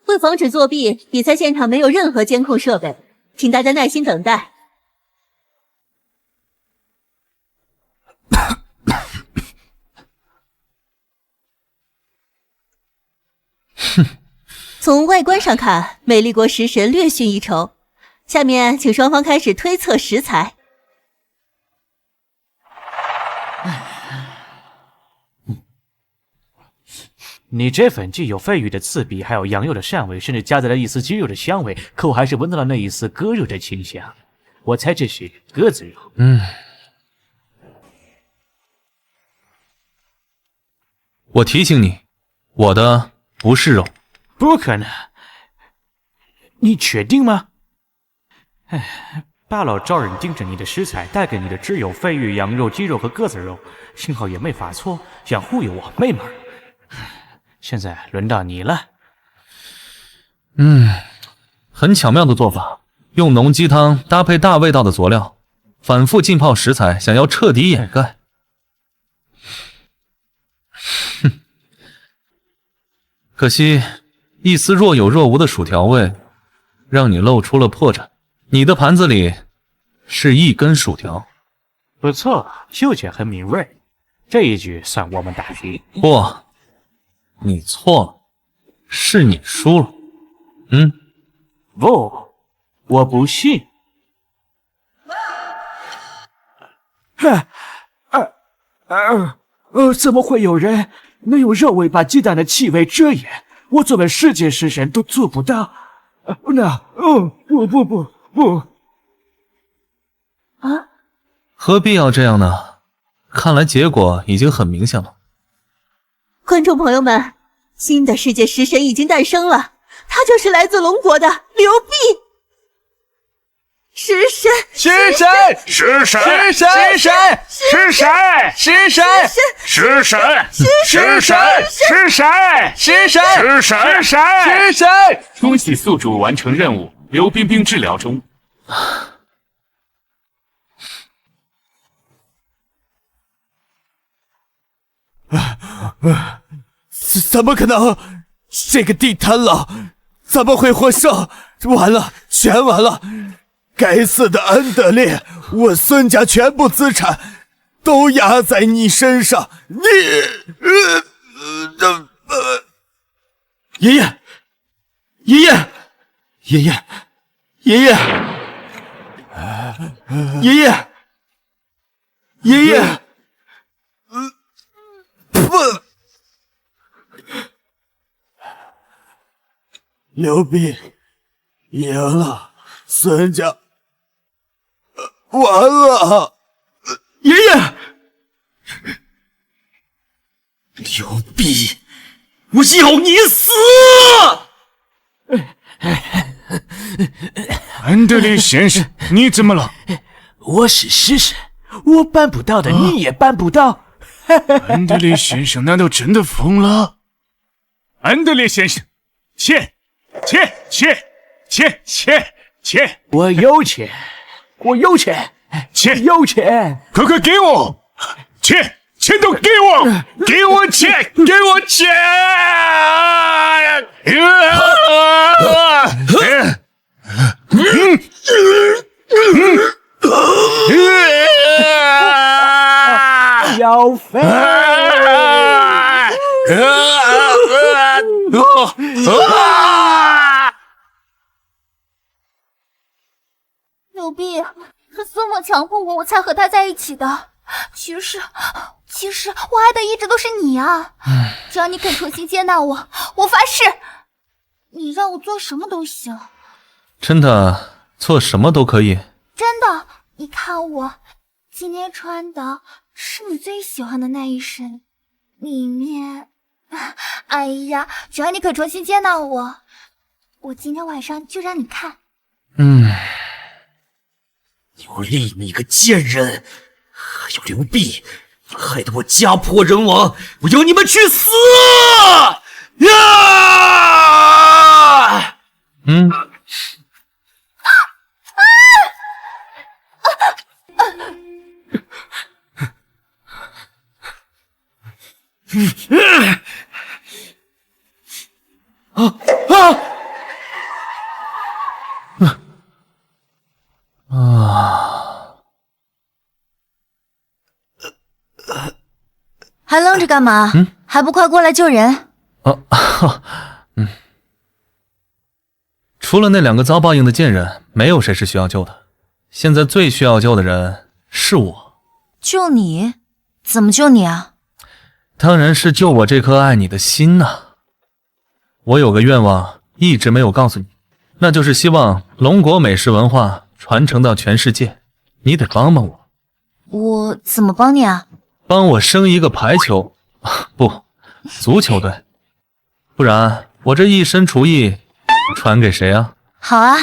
为防止作弊，比赛现场没有任何监控设备，请大家耐心等待。从外观上看，美丽国食神略逊一筹。下面请双方开始推测食材。你这份既有鲱鱼的刺鼻，还有羊肉的膻味，甚至夹杂了一丝鸡肉的香味，可我还是闻到了那一丝鸽肉的清香。我猜这是鸽子肉。我提醒你，我的不是肉。不可能！你确定吗？大佬招人盯着你的食材，带给你的只有鲱鱼、羊肉、鸡肉和鸽子肉，幸好也没发错，想忽悠我没门儿。现在轮到你了。很巧妙的做法，用浓鸡汤搭配大味道的佐料，反复浸泡食材，想要彻底掩盖。可惜一丝若有若无的薯条味，让你露出了破绽。你的盘子里是一根薯条。不错，嗅觉很敏锐，这一局算我们打平。不，你错了，是你输了。不，我不信。怎么会有人能用肉味把鸡蛋的气味遮掩？我作为世界食神都做不到。不！啊？何必要这样呢？看来结果已经很明显了。观众朋友们，新的世界食神已经诞生了，他就是来自龙国的刘弼。食神，食神，食神，食神，食神，食神，食神，食神，食神，食神，食神，食神。恭喜宿主完成任务，刘冰冰治疗中。怎么可能？这个地摊佬怎么会获胜？完了，全完了！该死的安德烈，我孙家全部资产都压在你身上，你爷爷，爷爷，爷爷，爷爷，爷爷，爷爷，不，刘弼赢了，孙家完了，爷爷，刘弼，我要你死！安德烈先生，你怎么了？我是食神，我办不到的，你也办不到。安德烈先生难道真的疯了？安德烈先生，钱！我有钱，钱有钱，快给我！钱都给我！给我钱！给我钱！要飞！刘弼是苏沫强迫我才和他在一起的。其实我爱的一直都是你啊！只要你肯重新接纳我，我发誓，你让我做什么都行。真的做什么都可以？真的，你看我今天穿的是你最喜欢的那一身，里面，哎呀，只要你肯重新接纳我，我今天晚上就让你看。刘丽，你个贱人！还有刘弼，害得我家破人亡，我要你们去死！呀！嗯。还愣着干嘛？还不快过来救人！除了那2个遭报应的贱人，没有谁是需要救的。现在最需要救的人是我。救你？怎么救你啊？当然是救我这颗爱你的心呐。我有个愿望一直没有告诉你，那就是希望龙国美食文化传承到全世界。你得帮帮我。我怎么帮你啊？帮我生一个排球，不，足球队。不然我这一身厨艺传给谁啊？好啊。